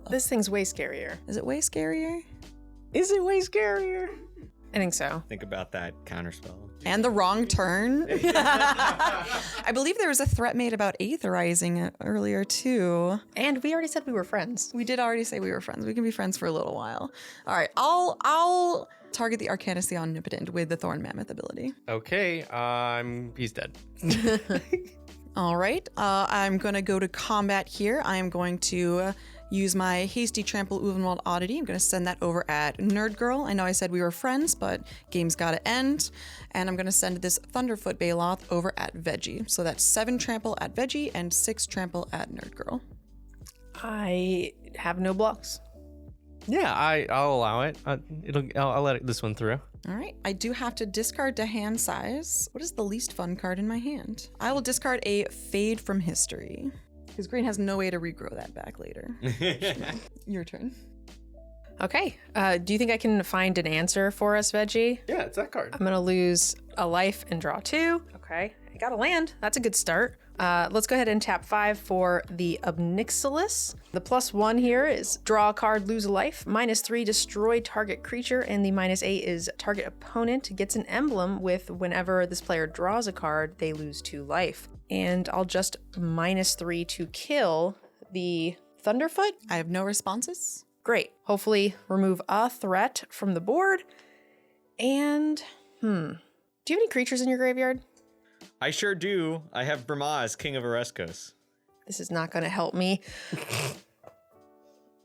Speaker 2: This thing's way scarier.
Speaker 3: is it way scarier?
Speaker 1: Is it way scarier?
Speaker 2: I think so.
Speaker 4: Think about that counterspell.
Speaker 3: And the wrong turn. I believe there was a threat made about Aetherizing earlier too.
Speaker 2: And we already said we were friends.
Speaker 3: We did already say we were friends. We can be friends for a little while. All right, I'll target the Arcanis the Omnipotent with the Thorn Mammoth ability.
Speaker 1: Okay, he's dead.
Speaker 3: All right, I'm gonna go to combat here. I am going to use my Hasty Trample Uvenwald Oddity. I'm gonna send that over at NerdGirl. I know I said we were friends, but game's gotta end. And I'm gonna send this Thunderfoot Baloth over at Veggie. So that's 7 trample at Veggie and 6 trample at NerdGirl.
Speaker 2: I have no blocks.
Speaker 1: Yeah, I'll allow it. I'll let this one through.
Speaker 3: All right, I do have to discard to hand size. What is the least fun card in my hand? I will discard a Fade from History. Because green has no way to regrow that back later. Your turn.
Speaker 2: Okay. Do you think I can find an answer for us, Veggie?
Speaker 1: Yeah, it's that card.
Speaker 2: I'm going to lose a life and draw 2. Okay. I got a land. That's a good start. Let's go ahead and tap 5 for the Obnixilis. The +1 here is draw a card, lose a life. -3, destroy target creature. And the -8 is target opponent gets an emblem with whenever this player draws a card, they lose 2 life. And I'll just -3 to kill the Thunderfoot.
Speaker 3: I have no responses.
Speaker 2: Great. Hopefully remove a threat from the board. And, do you have any creatures in your graveyard?
Speaker 4: I sure do. I have Bramaz, King of Oreskos.
Speaker 2: This is not going to help me.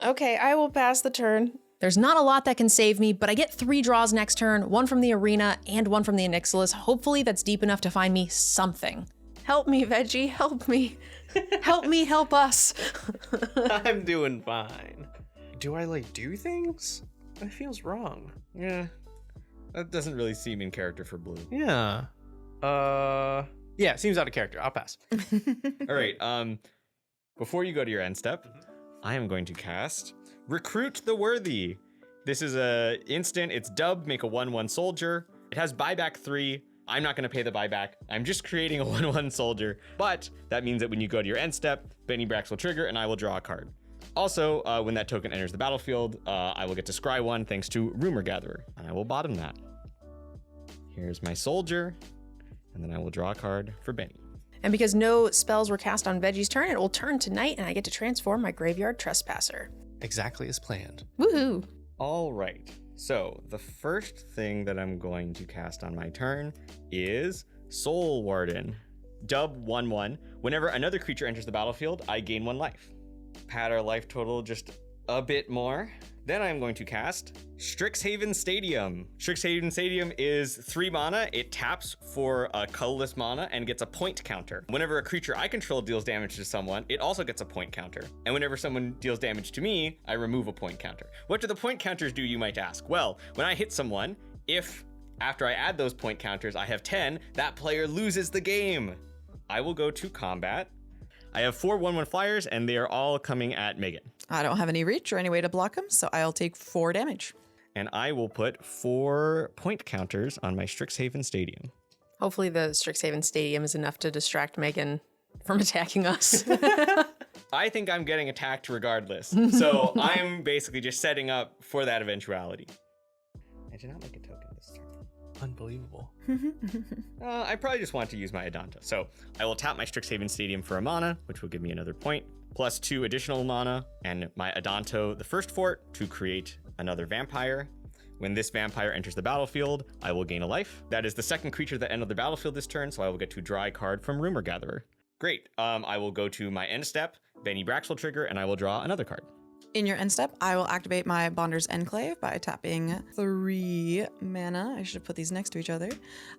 Speaker 2: Okay, I will pass the turn. There's not a lot that can save me, but I get 3 draws next turn, 1 from the arena and 1 from the Onyxalis. Hopefully that's deep enough to find me something. Help me, Veggie, help me. Help me, help us.
Speaker 1: I'm doing fine. Do I do things? It feels wrong.
Speaker 4: Yeah. That doesn't really seem in character for blue.
Speaker 1: Yeah. Yeah, seems out of character. I'll pass.
Speaker 4: All right. Before you go to your end step, I am going to cast Recruit the Worthy. This is a instant. It's dub, make a 1/1 soldier. It has buyback 3. I'm not going to pay the buyback. I'm just creating a 1/1 soldier. But that means that when you go to your end step, Bennie Brax will trigger and I will draw a card. Also, when that token enters the battlefield, I will get to scry 1 thanks to Rumor Gatherer, and I will bottom that. Here's my soldier, and then I will draw a card for Bennie.
Speaker 2: And because no spells were cast on Veggie's turn, it will turn to night and I get to transform my Graveyard Trespasser.
Speaker 1: Exactly as planned.
Speaker 2: Woohoo!
Speaker 4: All right. So the first thing that I'm going to cast on my turn is Soul Warden. Dub 1/1. Whenever another creature enters the battlefield, I gain 1 life. Pad our life total just a bit more. Then I'm going to cast Strixhaven Stadium. Strixhaven Stadium is 3 mana. It taps for a colorless mana and gets a point counter. Whenever a creature I control deals damage to someone, it also gets a point counter. And whenever someone deals damage to me, I remove a point counter. What do the point counters do, you might ask? Well, when I hit someone, if after I add those point counters I have 10, that player loses the game. I will go to combat. I have 4 1/1 flyers, and they are all coming at Megan.
Speaker 3: I don't have any reach or any way to block them, so I'll take 4 damage.
Speaker 4: And I will put 4 point counters on my Strixhaven Stadium.
Speaker 2: Hopefully the Strixhaven Stadium is enough to distract Megan from attacking us.
Speaker 4: I think I'm getting attacked regardless. So I'm basically just setting up for that eventuality. I did not make a token this turn.
Speaker 1: Unbelievable.
Speaker 4: I probably just want to use my Adanta. So I will tap my Strixhaven Stadium for a mana, which will give me another point, plus 2 additional mana, and my Adanto, the first fort, to create another vampire. When this vampire enters the battlefield, I will gain a life. That is the second creature that entered the battlefield this turn, so I will get to draw a card from Rumor Gatherer. Great. I will go to my end step, Bennie Braxel trigger, and I will draw another card.
Speaker 3: In your end step, I will activate my Bonder's Enclave by tapping 3 mana. I should have put these next to each other.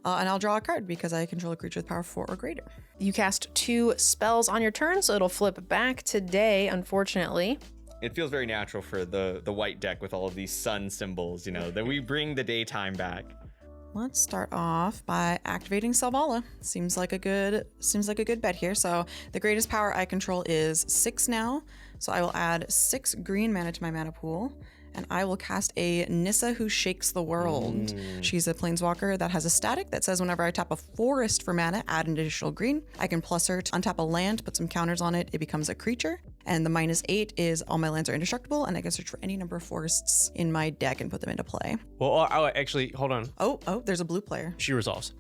Speaker 3: And I'll draw a card because I control a creature with power 4 or greater.
Speaker 2: You cast 2 spells on your turn, so it'll flip back to day, unfortunately.
Speaker 4: It feels very natural for the white deck with all of these sun symbols, you know, that we bring the daytime back.
Speaker 3: Let's start off by activating Selvala. Seems like a good bet here. So the greatest power I control is 6 now. So I will add 6 green mana to my mana pool, and I will cast a Nissa Who Shakes the World. She's a planeswalker that has a static that says whenever I tap a forest for mana, add an additional green. I can plus her to untap a land, put some counters on it, it becomes a creature. And the -8 is all my lands are indestructible, and I can search for any number of forests in my deck and put them into play.
Speaker 1: Well, actually, hold on.
Speaker 3: Oh, there's a blue player.
Speaker 1: She resolves.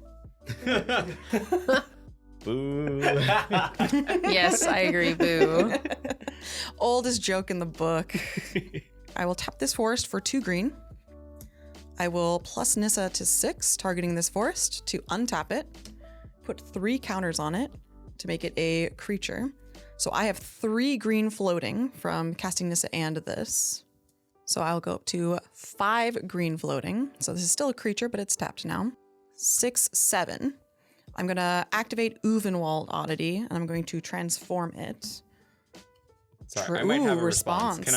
Speaker 4: Boo.
Speaker 2: Yes, I agree, boo.
Speaker 3: Oldest joke in the book. I will tap this forest for 2 green. I will plus Nissa to 6, targeting this forest to untap it, put 3 counters on it to make it a creature. So I have 3 green floating from casting Nissa and this. So I'll go up to 5 green floating. So this is still a creature, but it's tapped now. 6, 7. I'm gonna activate Uvenwald Oddity, and I'm going to transform it.
Speaker 4: Sorry, I might have a response.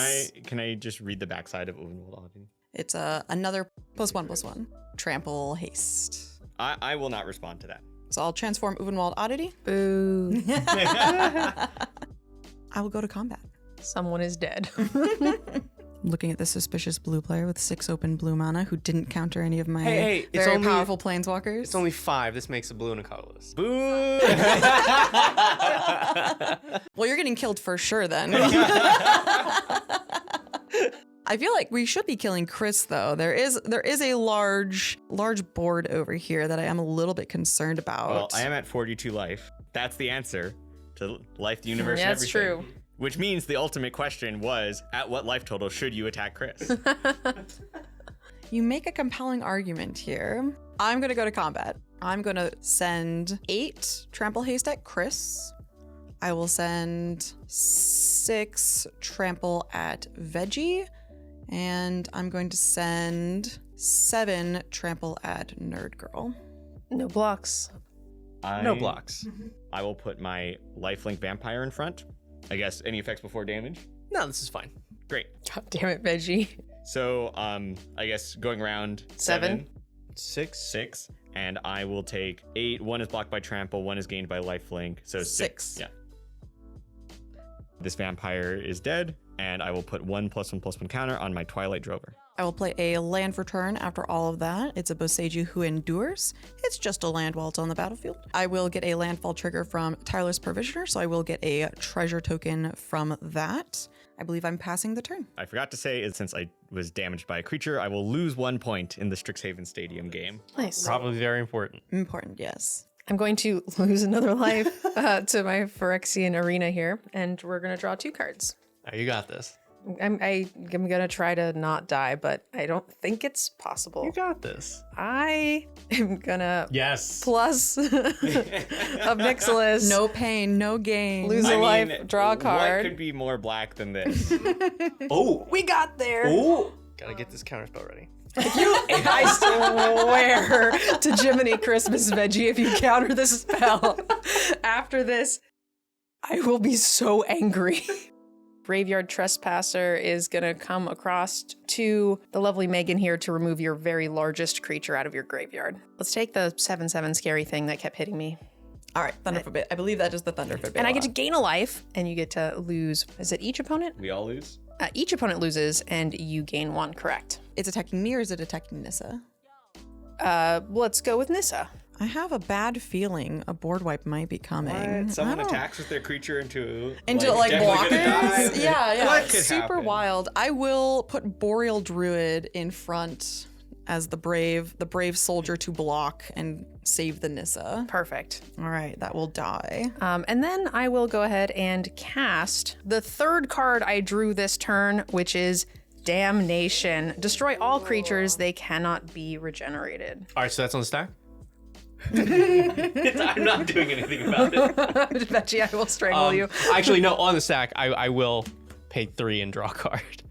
Speaker 4: Can I just read the backside of Uvenwald Oddity?
Speaker 3: It's another +1/+1. Trample Haste.
Speaker 4: I will not respond to that.
Speaker 3: So I'll transform Uvenwald Oddity.
Speaker 2: Boo.
Speaker 3: I will go to combat.
Speaker 2: Someone is dead.
Speaker 3: Looking at the suspicious blue player with 6 open blue mana who didn't counter any of my
Speaker 1: Hey, it's
Speaker 3: very
Speaker 1: only-
Speaker 3: powerful planeswalkers.
Speaker 1: It's only 5. This makes a blue and a colorless.
Speaker 4: Boo!
Speaker 3: Well, you're getting killed for sure then. I feel like we should be killing Chris though. There is a large board over here that I am a little bit concerned about.
Speaker 4: Well, I am at 42 life. That's the answer to life, the universe, and
Speaker 2: That's
Speaker 4: everything.
Speaker 2: true.
Speaker 4: Which means the ultimate question was, at what life total should you attack Chris?
Speaker 3: You make a compelling argument here. I'm gonna go to combat. I'm gonna send 8 Trample Haste at Chris. I will send 6 Trample at Veggie. And I'm going to send 7 Trample at NerdGirl.
Speaker 2: No blocks.
Speaker 1: No blocks.
Speaker 4: I will put my lifelink vampire in front. I guess any effects before damage?
Speaker 1: No, this is fine.
Speaker 4: Great.
Speaker 2: God damn it, Veggie.
Speaker 4: So, I guess going around
Speaker 2: 7.
Speaker 4: 6, and I will take 8. 1 is blocked by trample, 1 is gained by lifelink, so 6. Yeah. This vampire is dead, and I will put 1/1/1/1 counter on my Twilight Drover.
Speaker 3: I will play a land for turn after all of that. It's a Boseiju Who Endures. It's just a land while it's on the battlefield. I will get a landfall trigger from Tireless Provisioner, so I will get a treasure token from that. I believe I'm passing the turn.
Speaker 4: I forgot to say, is since I was damaged by a creature, I will lose 1 point in the Strixhaven Stadium game.
Speaker 2: Nice.
Speaker 1: Probably very important.
Speaker 3: Important, yes.
Speaker 2: I'm going to lose another life to my Phyrexian Arena here, and we're going to draw 2 cards.
Speaker 1: Oh, you got this.
Speaker 2: I'm going to try to not die, but I don't think it's possible.
Speaker 1: You got this.
Speaker 2: I am going to
Speaker 1: Yes.
Speaker 2: plus of Nixilis.
Speaker 3: No pain, no gain.
Speaker 2: Lose a life, draw a card.
Speaker 4: What could be more black than this?
Speaker 1: Oh.
Speaker 2: We got there.
Speaker 1: Oh. Gotta get this counterspell ready.
Speaker 2: I swear to Jiminy Christmas, Veggie, if you counter this spell after this, I will be so angry. Graveyard Trespasser is going to come across to the lovely Megan here to remove your very largest creature out of your graveyard. Let's take the 7/7 scary thing that kept hitting me.
Speaker 3: All right, Thunderfoot. I believe that is the Thunderfoot.
Speaker 2: And I get to gain a life, and you get to lose. Is it each opponent?
Speaker 4: We all lose?
Speaker 2: Each opponent loses, and you gain 1, correct?
Speaker 3: It's attacking me, or is it attacking Nissa?
Speaker 2: Let's go with Nissa.
Speaker 3: I have a bad feeling a board wipe might be coming.
Speaker 4: What? Someone
Speaker 3: I don't-
Speaker 4: attacks with their creature into
Speaker 3: like
Speaker 4: definitely gonna
Speaker 3: blockers?
Speaker 4: die?
Speaker 3: Yeah.
Speaker 4: What could
Speaker 3: Super
Speaker 4: happen?
Speaker 3: wild. I will put Boreal Druid in front as the brave soldier to block and save the Nissa.
Speaker 2: Perfect.
Speaker 3: All right, that will die.
Speaker 2: And then I will go ahead and cast the 3rd card I drew this turn, which is Damnation. Destroy all creatures. They cannot be regenerated.
Speaker 1: All right, so that's on the stack.
Speaker 4: I'm not doing anything about it.
Speaker 2: Veggie, I will strangle you.
Speaker 1: Actually, no, on the stack, I will pay 3 and draw a card.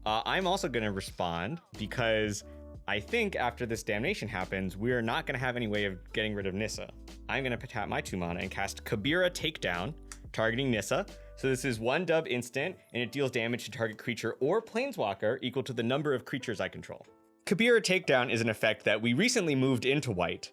Speaker 4: I'm also going to respond because I think after this damnation happens, we are not going to have any way of getting rid of Nissa. I'm going to tap my 2 mana and cast Kabira Takedown, targeting Nissa. So this is 1 dub instant, and it deals damage to target creature or planeswalker equal to the number of creatures I control. Kabira Takedown is an effect that we recently moved into white.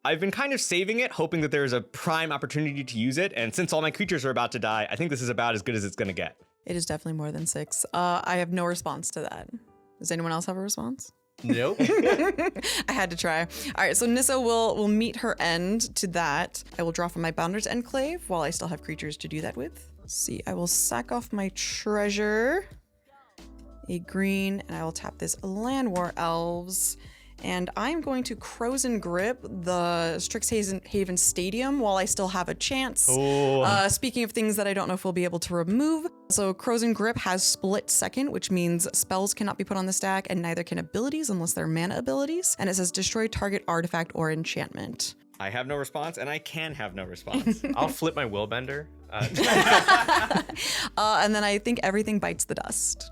Speaker 4: I've been kind of saving it, hoping that there's a prime opportunity to use it, and since all my creatures are about to die, I think this is about as good as it's going to get.
Speaker 3: It is definitely more than 6. I have no response to that. Does anyone else have a response?
Speaker 1: Nope.
Speaker 3: I had to try. All right, so Nissa will meet her end to that. I will draw from my Bounder's Enclave while I still have creatures to do that with. Let's see, I will sack off my treasure, a green, and I will tap this Land War Elves. And I'm going to Crozen Grip the Strixhaven Stadium while I still have a chance. Speaking of things that I don't know if we'll be able to remove. So Crozen Grip has Split Second, which means spells cannot be put on the stack and neither can abilities unless they're mana abilities. And it says destroy target artifact or enchantment.
Speaker 4: I have no response, and I can have no response.
Speaker 1: I'll flip my Willbender.
Speaker 3: And then I think everything bites the dust.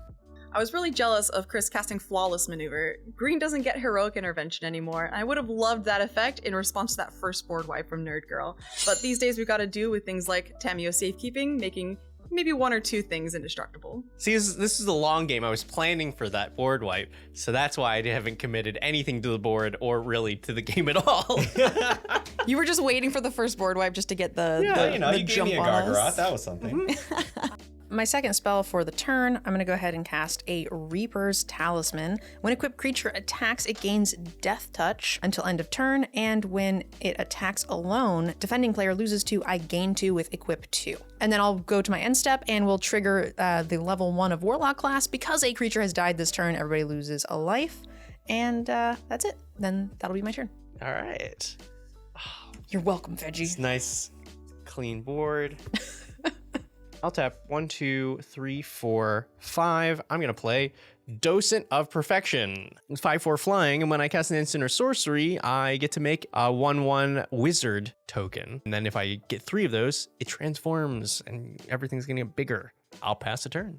Speaker 3: I was really jealous of Chris casting Flawless Maneuver. Green doesn't get Heroic Intervention anymore, and I would have loved that effect in response to that first board wipe from NerdGirl. But these days we've got to do with things like Tamiyo Safekeeping, making maybe 1 or 2 things indestructible.
Speaker 1: See, this is the long game. I was planning for that board wipe, so that's why I haven't committed anything to the board or really to the game at all.
Speaker 3: You were just waiting for the first board wipe just to get the
Speaker 4: you gave
Speaker 3: jump
Speaker 4: me a
Speaker 3: on us.
Speaker 4: Gargaroth. That was something.
Speaker 2: My second spell for the turn, I'm going to go ahead and cast a Reaper's Talisman. When equipped creature attacks, it gains Death Touch until end of turn, and when it attacks alone, defending player loses 2, I gain 2 with Equip 2. And then I'll go to my end step and we'll trigger the level 1 of Warlock class. Because a creature has died this turn, everybody loses a life. And that's it. Then that'll be my turn.
Speaker 1: All right.
Speaker 2: You're welcome, Veggie.
Speaker 1: It's nice, clean board. I'll tap 1, 2, 3, 4, 5. I'm going to play Docent of Perfection. 5/4 flying, and when I cast an instant or sorcery, I get to make a 1/1 wizard token. And then if I get 3 of those, it transforms and everything's going to get bigger. I'll pass a turn.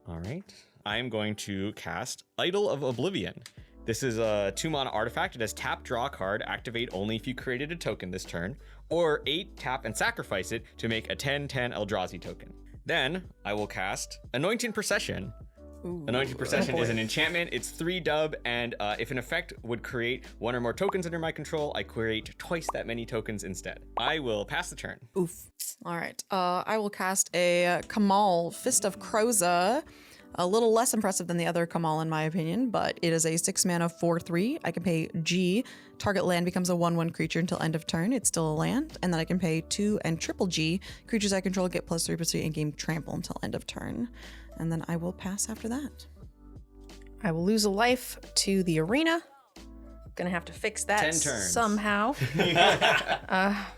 Speaker 4: All right. I'm going to cast Idol of Oblivion. This is a 2 mana artifact. It has tap, draw a card, activate only if you created a token this turn, or 8, tap and sacrifice it to make a 10/10 Eldrazi token. Then I will cast Anointing Procession. Anointing Procession is an enchantment. It's 3 dub, and if an effect would create 1 or more tokens under my control, I create twice that many tokens instead. I will pass the turn.
Speaker 3: Oof. All right. I will cast a Kamal, Fist of Kroza. A little less impressive than the other Kamal in my opinion, but it is a 6 mana 4/3. I can pay G. Target land becomes a 1/1 creature until end of turn. It's still a land. And then I can pay 2 and triple G. Creatures I control get +3/+3 in-game trample until end of turn. And then I will pass after that.
Speaker 2: I will lose a life to the arena. Gonna have to fix that
Speaker 4: 10 turns.
Speaker 2: somehow.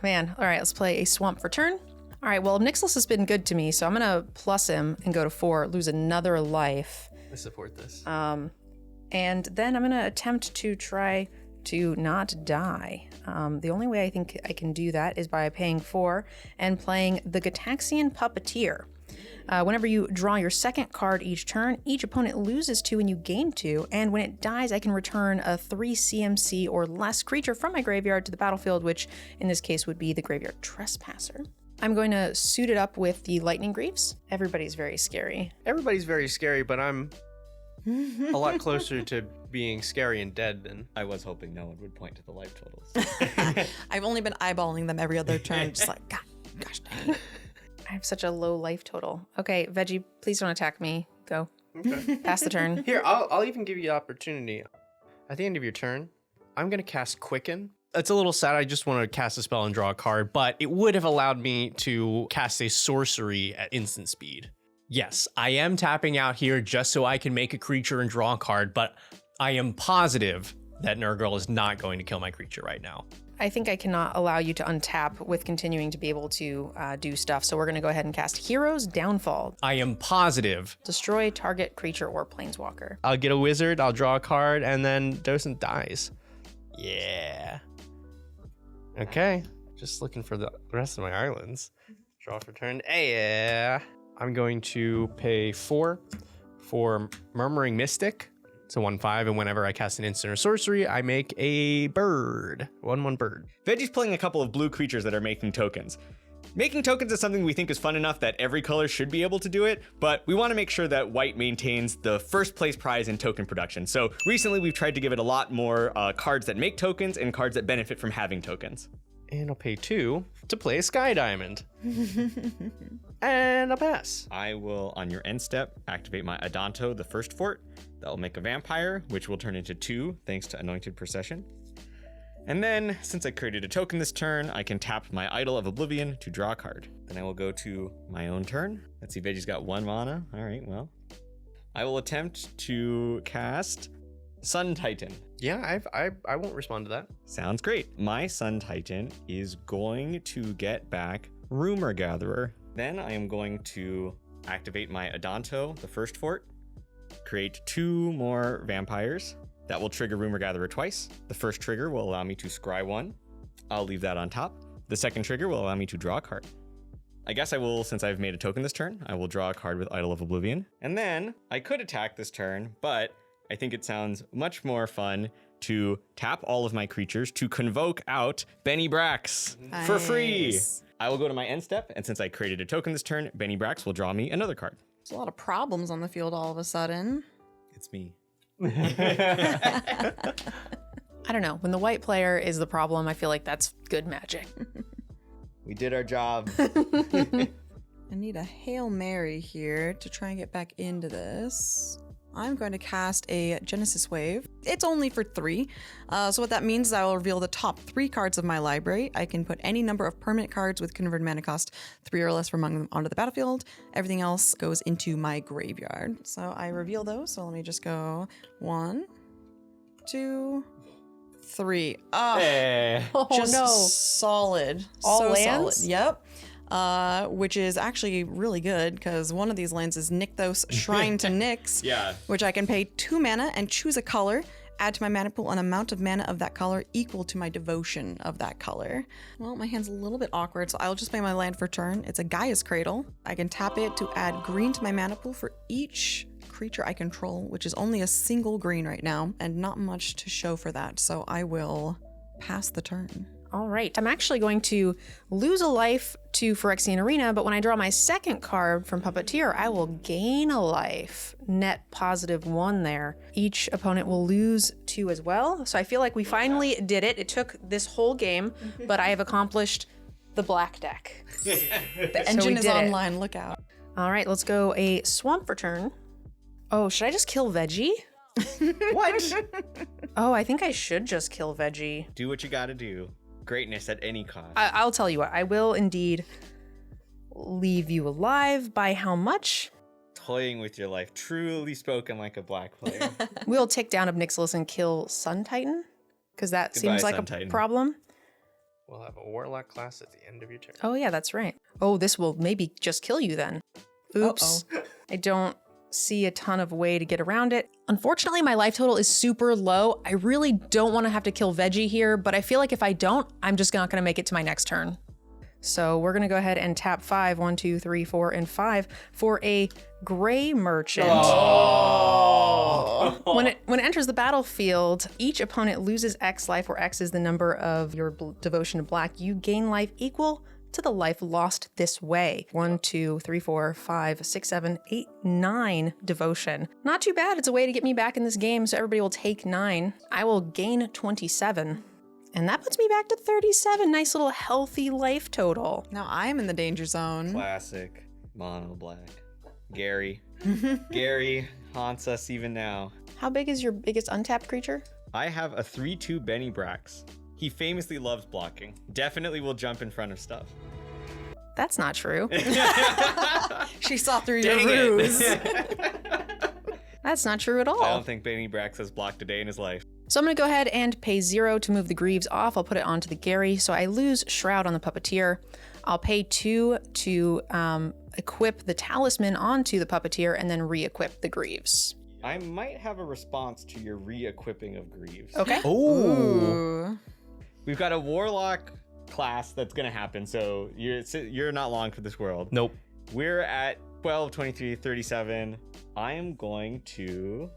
Speaker 2: Man. All right, let's play a Swamp for turn. All right, well, Nixless has been good to me, so I'm gonna plus him and go to 4, lose another life.
Speaker 1: I support this.
Speaker 2: And then I'm gonna attempt to try to not die. The only way I think I can do that is by paying 4 and playing the Gataxian Puppeteer. Whenever you draw your second card each turn, each opponent loses 2 and you gain 2, and when it dies, I can return a 3 CMC or less creature from my graveyard to the battlefield, which in this case would be the Graveyard Trespasser. I'm going to suit it up with the Lightning Greaves. Everybody's very scary.
Speaker 1: Everybody's very scary, but I'm a lot closer to being scary and dead than...
Speaker 4: I was hoping no one would point to the life totals.
Speaker 3: I've only been eyeballing them every other turn, just like, gosh dang it.
Speaker 2: I have such a low life total. Okay, Veggie, please don't attack me. Go.
Speaker 1: Okay.
Speaker 2: Pass the turn.
Speaker 1: Here, I'll even give you the opportunity. At the end of your turn, I'm going to cast Quicken. It's a little sad. I just want to cast a spell and draw a card, but it would have allowed me to cast a sorcery at instant speed. Yes, I am tapping out here just so I can make a creature and draw a card, but I am positive that NerdGirl is not going to kill my creature right now.
Speaker 2: I think I cannot allow you to untap with continuing to be able to do stuff. So we're going to go ahead and cast Hero's Downfall.
Speaker 1: I am positive.
Speaker 2: Destroy target creature or planeswalker.
Speaker 1: I'll get a wizard, I'll draw a card, and then Docent dies. Yeah. Okay. Just looking for the rest of my islands. Draw for turn. Yeah. I'm going to pay 4 for Murmuring Mystic. It's a 1/5, and whenever I cast an instant or sorcery, I make a bird. 1/1 bird.
Speaker 4: Veggie's playing a couple of blue creatures that are making tokens. Making tokens is something we think is fun enough that every color should be able to do it, but we want to make sure that white maintains the first place prize in token production. So recently we've tried to give it a lot more cards that make tokens and cards that benefit from having tokens.
Speaker 1: And I'll pay 2 to play a Sky Diamond. And I'll pass.
Speaker 4: I will, on your end step, activate my Adanto, the first fort. That will make a vampire, which will turn into 2 thanks to Anointed Procession. And then, since I created a token this turn, I can tap my Idol of Oblivion to draw a card. Then I will go to my own turn. Let's see, Veggie's got 1 mana. All right, well. I will attempt to cast Sun Titan.
Speaker 1: Yeah, I won't respond to that.
Speaker 4: Sounds great. My Sun Titan is going to get back Rumor Gatherer. Then I am going to activate my Adanto, the first fort, create 2 more vampires. That will trigger Rumor Gatherer twice. The first trigger will allow me to scry 1. I'll leave that on top. The second trigger will allow me to draw a card. I guess I will, since I've made a token this turn, I will draw a card with Idol of Oblivion. And then I could attack this turn, but I think it sounds much more fun to tap all of my creatures to convoke out Bennie Brax for free.
Speaker 3: Nice.
Speaker 4: I will go to my end step, and since I created a token this turn, Bennie Brax will draw me another card.
Speaker 3: There's a lot of problems on the field all of a sudden.
Speaker 4: It's me.
Speaker 2: I don't know. When the white player is the problem, I feel like that's good magic.
Speaker 4: We did our job.
Speaker 3: I need a Hail Mary here to try and get back into this. I'm going to cast a Genesis Wave. It's only for 3. So what that means is I will reveal the top 3 cards of my library. I can put any number of permanent cards with converted mana cost 3 or less from among them onto the battlefield. Everything else goes into my graveyard. So I reveal those. So let me just go 1, 2, 3.
Speaker 2: Oh
Speaker 3: Just
Speaker 2: no.
Speaker 3: solid.
Speaker 2: All
Speaker 3: so
Speaker 2: lands?
Speaker 3: solid. Yep. Which is actually really good because one of these lands is Nykthos Shrine to Nyx,
Speaker 4: Yeah.
Speaker 3: which I can pay 2 mana and choose a color, add to my mana pool an amount of mana of that color equal to my devotion of that color. Well, my hand's a little bit awkward, so I'll just play my land for turn. It's a Gaia's Cradle. I can tap it to add green to my mana pool for each creature I control, which is only a single green right now, and not much to show for that, so I will pass the turn.
Speaker 2: All right. I'm actually going to lose a life to Phyrexian Arena, but when I draw my second card from Puppeteer, I will gain a life. Net +1 there. Each opponent will lose 2 as well. So I feel like we finally did it. It took this whole game, but I have accomplished the black deck.
Speaker 3: The engine is
Speaker 2: did it.
Speaker 3: online, look out.
Speaker 2: All right, let's go a swamp for turn. Oh, should I just kill Veggie?
Speaker 4: What?
Speaker 2: Oh, I think I should just kill Veggie.
Speaker 4: Do what you gotta do. Greatness at any cost.
Speaker 2: I'll tell you what, I will indeed leave you alive. By how much?
Speaker 4: Toying with your life. Truly spoken like a black player.
Speaker 2: We'll tick down of Nixilus and kill Sun Titan, because that
Speaker 4: Goodbye,
Speaker 2: seems like
Speaker 4: Sun
Speaker 2: a
Speaker 4: Titan.
Speaker 2: problem.
Speaker 1: We'll have a Warlock class at the end of your turn.
Speaker 2: Oh yeah, that's right. Oh, this will maybe just kill you then. Oops. I don't see a ton of way to get around it. Unfortunately, my life total is super low. I really don't want to have to kill Veggie here, but I feel like if I don't, I'm just not going to make it to my next turn. So we're going to go ahead and tap 5, 1, 2, 3, 4, and 5 for a Gray Merchant.
Speaker 1: Oh.
Speaker 2: When it enters the battlefield, each opponent loses X life, where X is the number of your devotion to black. You gain life equal to the life lost this way. 1, 2, 3, 4, 5, 6, 7, 8, 9 devotion. Not too bad. It's a way to get me back in this game, so everybody will take 9. I will gain 27. And that puts me back to 37. Nice little healthy life total.
Speaker 3: Now I'm in the danger zone.
Speaker 4: Classic mono black. Gary. Gary haunts us even now.
Speaker 2: How big is your biggest untapped creature?
Speaker 4: I have a 3/2 Bennie Brax. He famously loves blocking. Definitely will jump in front of stuff.
Speaker 2: That's not true.
Speaker 3: She saw through your
Speaker 4: Dang it.
Speaker 3: ruse.
Speaker 2: That's not true at all.
Speaker 4: I don't think Bennie Brax has blocked a day in his life.
Speaker 2: So I'm going to go ahead and pay 0 to move the Greaves off. I'll put it onto the Gary. So I lose Shroud on the Puppeteer. I'll pay 2 to equip the Talisman onto the Puppeteer and then re-equip the Greaves.
Speaker 4: I might have a response to your re-equipping of Greaves.
Speaker 2: Okay.
Speaker 3: Ooh.
Speaker 4: We've got a Warlock class that's going to happen, so you're not long for this world.
Speaker 1: Nope.
Speaker 4: We're at 12, 23, 37. I am going to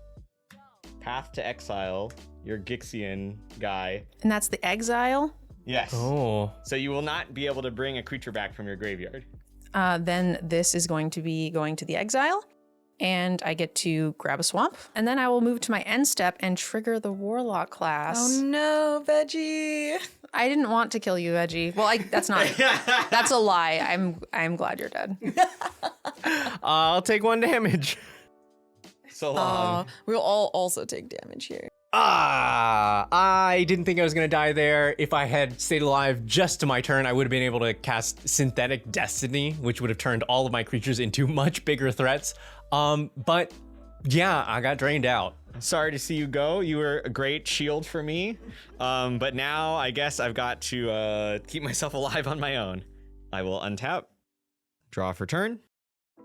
Speaker 4: Path to Exile your Gixian guy.
Speaker 2: And that's the Exile.
Speaker 4: Yes.
Speaker 1: Oh.
Speaker 4: So you will not be able to bring a creature back from your graveyard.
Speaker 2: Then this is going to be going to the Exile. And I get to grab a swamp. And then I will move to my end step and trigger the Warlock class.
Speaker 3: Oh no, Veggie.
Speaker 2: I didn't want to kill you, Veggie. Well, that's not. That's a lie. I'm glad you're dead.
Speaker 1: I'll take 1 damage.
Speaker 4: So long.
Speaker 3: We'll all also take damage here.
Speaker 1: I didn't think I was going to die there. If I had stayed alive just to my turn, I would have been able to cast Synthetic Destiny, which would have turned all of my creatures into much bigger threats. But yeah, I got drained out.
Speaker 4: Sorry to see you go. You were a great shield for me. But now I guess I've got to keep myself alive on my own. I will untap, draw for turn.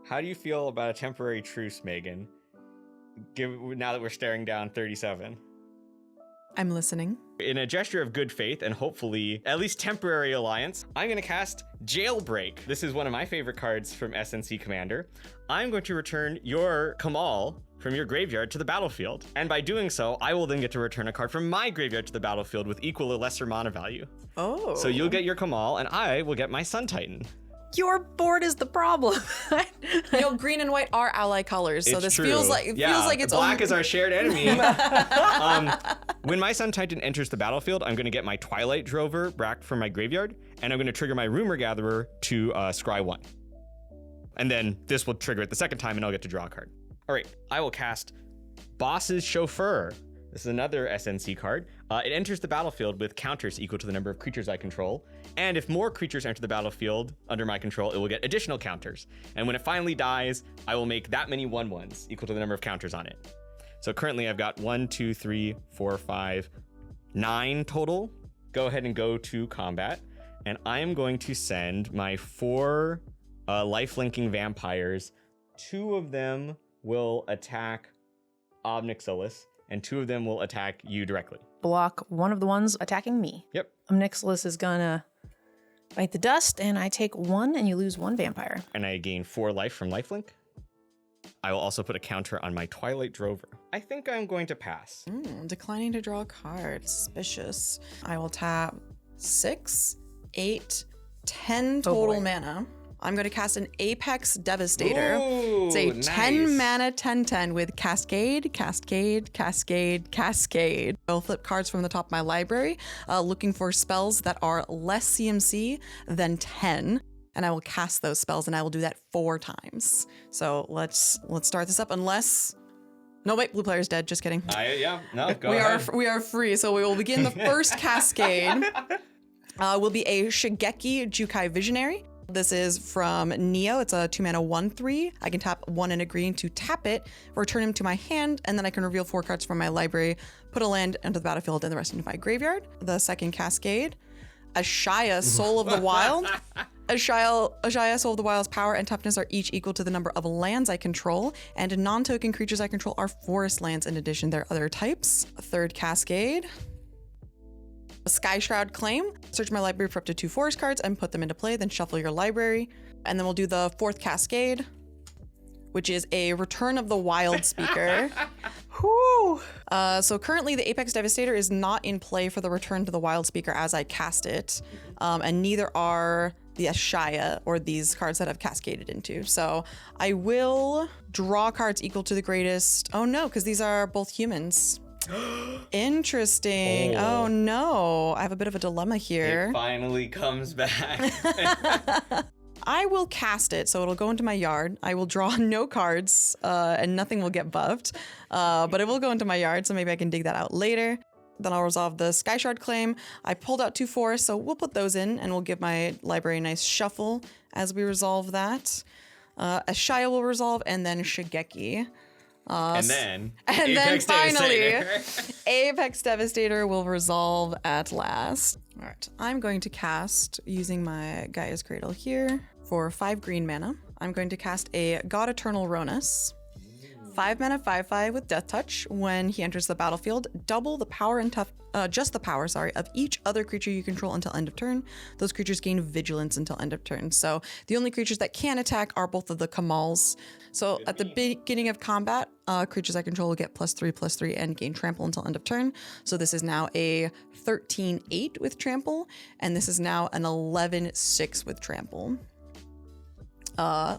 Speaker 4: How do you feel about a temporary truce, Megan? Now that we're staring down 37.
Speaker 3: I'm listening.
Speaker 4: In a gesture of good faith and hopefully at least temporary alliance, I'm going to cast Jailbreak. This is one of my favorite cards from SNC Commander. I'm going to return your Kamal from your graveyard to the battlefield. And by doing so, I will then get to return a card from my graveyard to the battlefield with equal or lesser mana value.
Speaker 3: Oh.
Speaker 4: So you'll get your Kamal and I will get my Sun Titan.
Speaker 2: Your board is the problem.
Speaker 3: Green and white are ally colors, so
Speaker 4: It's
Speaker 3: this
Speaker 4: true.
Speaker 3: feels like it's
Speaker 4: black is our shared enemy. When my Sun Titan enters the battlefield, I'm going to get my Twilight Drover back from my graveyard, and I'm going to trigger my Rumor Gatherer to scry 1. And then this will trigger it the second time, and I'll get to draw a card. All right, I will cast Boss's Chauffeur. This is another SNC card. It enters the battlefield with counters equal to the number of creatures I control. And if more creatures enter the battlefield under my control, it will get additional counters. And when it finally dies, I will make that many 1/1s equal to the number of counters on it. So currently I've got 1, 2, 3, 4, 5, 9 total. Go ahead and go to combat. And I am going to send my 4 life-linking vampires. 2 of them will attack Obnixilis, and 2 of them will attack you directly.
Speaker 2: Block one of the ones attacking me.
Speaker 4: Yep.
Speaker 2: Omnixilis is gonna bite the dust, and I take 1, and you lose 1 vampire.
Speaker 4: And I gain 4 life from lifelink. I will also put a counter on my Twilight Drover. I think I'm going to pass.
Speaker 3: Declining to draw a card. Suspicious. I will tap 6, 8, 10 total mana. I'm going to cast an Apex Devastator.
Speaker 4: Ooh,
Speaker 3: it's a
Speaker 4: nice.
Speaker 3: 10 mana 10/10 with Cascade, Cascade, Cascade, Cascade. I'll flip cards from the top of my library, looking for spells that are less CMC than 10. And I will cast those spells, and I will do that 4 times. So let's start this up. Unless, no wait, blue player's dead. Just kidding.
Speaker 4: Go ahead.
Speaker 3: We are free. So we will begin the first Cascade. Will be a Shigeki Jukai Visionary. This is from Neo. It's a 2 mana 1/3. I can tap 1 and a green to tap it, return him to my hand, and then I can reveal 4 cards from my library, put a land onto the battlefield, and the rest into my graveyard. The second Cascade, Ashaya Soul of the Wild. Ashaya Soul of the Wild's power and toughness are each equal to the number of lands I control, and non-token creatures I control are forest lands in addition to their other types. A third Cascade, Sky Shroud Claim. Search my library for up to 2 forest cards and put them into play, then shuffle your library. And then we'll do the 4th Cascade, which is a Return of the Wild Speaker. Whew. So currently the Apex Devastator is not in play for the Return to the Wild Speaker as I cast it, and neither are the Ashaya or these cards that I've cascaded into. So I will draw cards equal to the greatest. Oh no, because these are both humans. Interesting. Oh no, I have a bit of a dilemma here.
Speaker 4: It finally comes back.
Speaker 3: I will cast it, so it'll go into my yard. I will draw no cards, and nothing will get buffed, but it will go into my yard, so maybe I can dig that out later. Then I'll resolve the Sky Shard Claim. I pulled out 2 forests, so we'll put those in, and we'll give my library a nice shuffle as we resolve that. Ashaya will resolve, and then Shigeki.
Speaker 4: And then
Speaker 3: finally,
Speaker 4: Devastator.
Speaker 3: Apex Devastator will resolve at last. All right, I'm going to cast, using my Gaia's Cradle here, for 5 green mana. I'm going to cast a God Eternal Ronus. 5 mana, 5/5 with Death Touch. When he enters the battlefield, double the power and just the power, of each other creature you control until end of turn. Those creatures gain Vigilance until end of turn. So the only creatures that can attack are both of the Kamals. So at the beginning of combat, creatures I control will get +3/+3 and gain Trample until end of turn. So this is now a 13/8 with Trample, and this is now an 11/6 with Trample.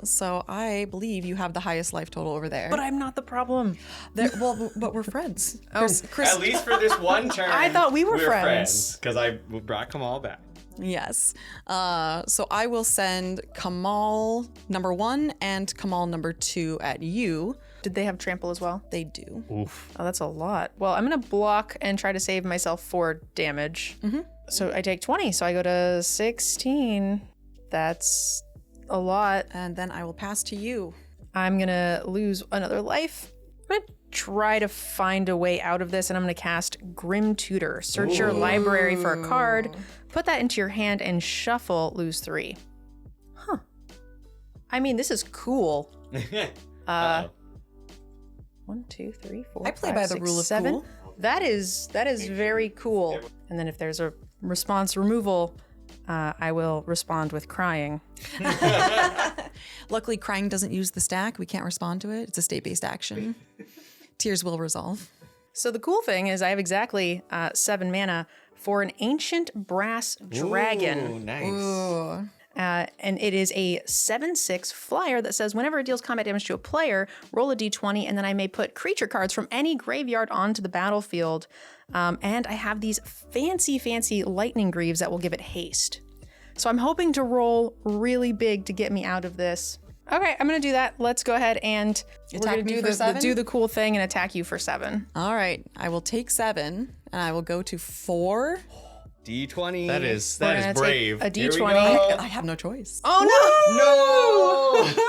Speaker 3: So I believe you have the highest life total over there.
Speaker 2: But I'm not the problem.
Speaker 3: But we're friends. Chris,
Speaker 4: At least for this one turn.
Speaker 2: I thought we were friends.
Speaker 4: because I brought Kamal back.
Speaker 3: Yes. So I will send Kamal number 1 and Kamal number 2 at you.
Speaker 2: Did they have trample as well?
Speaker 3: They do.
Speaker 1: Oof.
Speaker 2: Oh, that's a lot. Well, I'm going to block and try to save myself 4 damage. So I take 20, so I go to 16. That's a lot.
Speaker 3: And then I will pass to you.
Speaker 2: I'm going to lose another life. I'm going to try to find a way out of this, and I'm going to cast Grim Tutor. Search your library for a card, put that into your hand, and shuffle, lose 3. Huh. I mean, this is cool. 1, 2, 3, 4,
Speaker 3: I play
Speaker 2: 5,
Speaker 3: by the
Speaker 2: 6,
Speaker 3: rule of
Speaker 2: 7.
Speaker 3: cool.
Speaker 2: That is very cool. And then if there's a response removal, I will respond with crying.
Speaker 3: Luckily, crying doesn't use the stack. We can't respond to it. It's a state-based action. Tears will resolve.
Speaker 2: So the cool thing is I have exactly 7 mana for an ancient brass dragon.
Speaker 4: Ooh, nice.
Speaker 3: Ooh.
Speaker 2: And it is a 7/6 flyer that says whenever it deals combat damage to a player, roll a d20, and then I may put creature cards from any graveyard onto the battlefield. And I have these fancy lightning greaves that will give it haste. So I'm hoping to roll really big to get me out of this. Okay, I'm gonna do that. Let's go ahead and we're
Speaker 3: Attack
Speaker 2: gonna
Speaker 3: me
Speaker 2: do
Speaker 3: for 7?
Speaker 2: do the cool thing and attack you for 7.
Speaker 3: All right. I will take 7, and I will go to 4.
Speaker 4: D20.
Speaker 1: That is
Speaker 2: We're gonna take
Speaker 1: brave.
Speaker 2: a
Speaker 4: Here we
Speaker 2: d20.
Speaker 4: go.
Speaker 3: I have no choice.
Speaker 2: Oh
Speaker 4: No!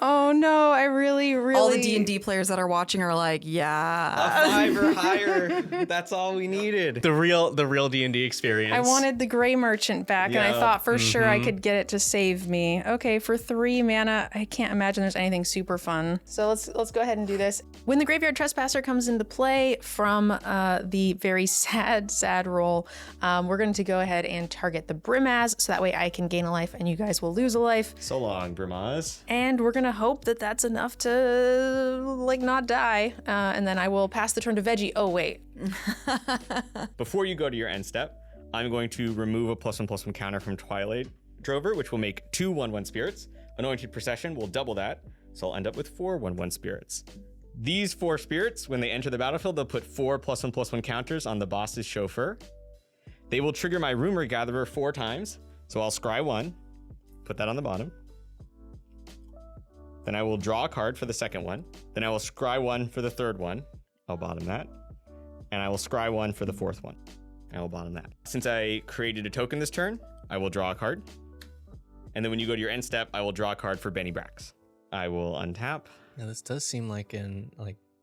Speaker 2: Oh no, I really
Speaker 3: All the D&D players that are watching are like, yeah.
Speaker 4: A 5 or higher. That's all we needed.
Speaker 1: The real D&D experience.
Speaker 2: I wanted the gray merchant back, and I
Speaker 4: Yeah.
Speaker 2: thought for sure I could get it to save me. Okay, for 3 mana, I can't imagine there's anything super fun. So let's go ahead and do this. When the Graveyard Trespasser comes into play from the very sad roll, we're going to go ahead and target the Brimaz, so that way I can gain a life and you guys will lose a life.
Speaker 4: So long, Brimaz.
Speaker 2: And we're gonna hope that that's enough to like not die. And then I will pass the turn to Veggie. Oh wait,
Speaker 4: Before you go to your end step, I'm going to remove a +1/+1 counter from Twilight Drover, which will make 2 1/1 spirits. Anointed Procession will double that, so I'll end up with 4 1/1 spirits. These 4 spirits, when they enter the battlefield, they'll put 4 +1/+1 counters on the boss's chauffeur. They will trigger my Rumor Gatherer 4 times, so I'll scry 1, put that on the bottom. Then I will draw a card for the second one. Then I will scry 1 for the third one. I'll bottom that. And I will scry 1 for the fourth one. I will bottom that. Since I created a token this turn, I will draw a card. And then when you go to your end step, I will draw a card for Bennie Brax. I will untap.
Speaker 1: Now, this does seem like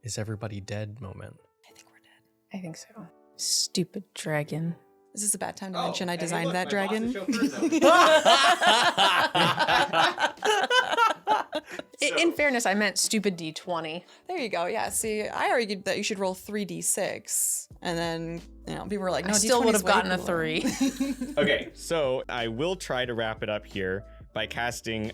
Speaker 1: is everybody dead moment.
Speaker 3: I think we're dead.
Speaker 2: I think so. Stupid dragon.
Speaker 3: Is this a bad time to mention I designed that dragon?
Speaker 2: In fairness, I meant stupid D20.
Speaker 3: There you go. Yeah. See, I argued that you should roll 3d6, and then people were like, "No,
Speaker 2: I still
Speaker 3: D20
Speaker 2: would
Speaker 3: is
Speaker 2: have
Speaker 3: way
Speaker 2: gotten a
Speaker 3: cooler."
Speaker 2: 3.
Speaker 4: Okay, so I will try to wrap it up here by casting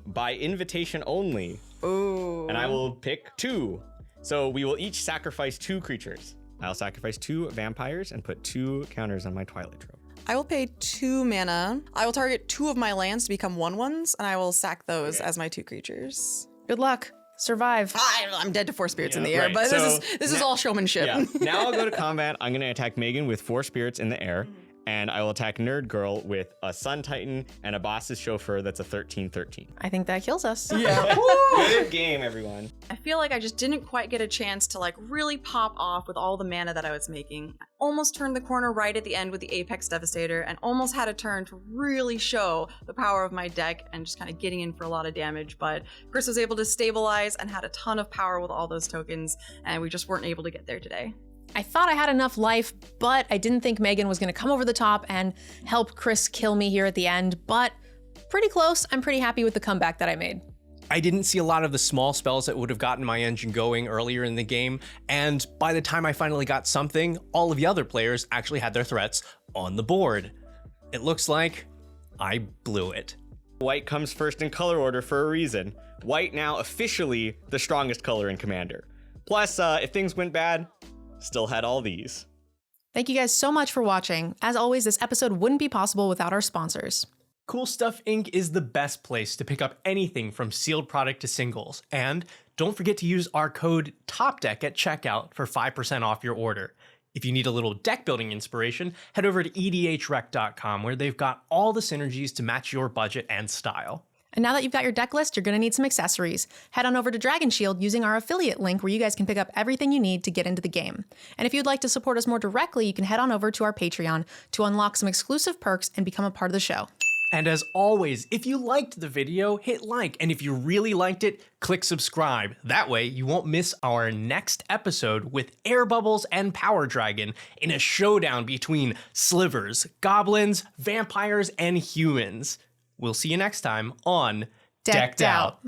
Speaker 4: by invitation only.
Speaker 3: Ooh.
Speaker 4: And I will pick 2. So we will each sacrifice 2 creatures. I'll sacrifice 2 vampires and put 2 counters on my Twilight Trove.
Speaker 3: I will pay 2 mana. I will target 2 of my lands to become 1/1s, and I will sack those as my 2 creatures.
Speaker 2: Good luck. Survive.
Speaker 3: I'm dead to 4 spirits in the air,
Speaker 4: right.
Speaker 3: but
Speaker 4: So
Speaker 3: this is all showmanship.
Speaker 4: Yeah. Now I'll go to combat. I'm going to attack Megan with 4 spirits in the air. and I will attack Nerd Girl with a Sun Titan and a Boss's Chauffeur that's a 13/13.
Speaker 2: I think that kills us.
Speaker 3: Yeah.
Speaker 4: Good game, everyone.
Speaker 3: I feel like I just didn't quite get a chance to like really pop off with all the mana that I was making. I almost turned the corner right at the end with the Apex Devastator and almost had a turn to really show the power of my deck and just kind of getting in for a lot of damage. But Chris was able to stabilize and had a ton of power with all those tokens, and we just weren't able to get there today.
Speaker 2: I thought I had enough life, but I didn't think Megan was going to come over the top and help Chris kill me here at the end, but pretty close. I'm pretty happy with the comeback that I made.
Speaker 1: I didn't see a lot of the small spells that would have gotten my engine going earlier in the game, and by the time I finally got something, all of the other players actually had their threats on the board. It looks like I blew it.
Speaker 4: White comes first in color order for a reason. White now officially the strongest color in Commander. Plus, if things went bad, still had all these.
Speaker 2: Thank you guys so much for watching. As always, this episode wouldn't be possible without our sponsors.
Speaker 1: Coolstuffinc is the best place to pick up anything from sealed product to singles. And don't forget to use our code TOPDECK at checkout for 5% off your order. If you need a little deck building inspiration, head over to EDHRec.com where they've got all the synergies to match your budget and style.
Speaker 2: And now that you've got your deck list, you're going to need some accessories. Head on over to Dragon Shield using our affiliate link where you guys can pick up everything you need to get into the game. And if you'd like to support us more directly, you can head on over to our Patreon to unlock some exclusive perks and become a part of the show.
Speaker 1: And as always, if you liked the video, hit like. And if you really liked it, click subscribe. That way you won't miss our next episode with Air Bubbles and Power Dragon in a showdown between slivers, goblins, vampires, and humans. We'll see you next time on
Speaker 2: Decked Out.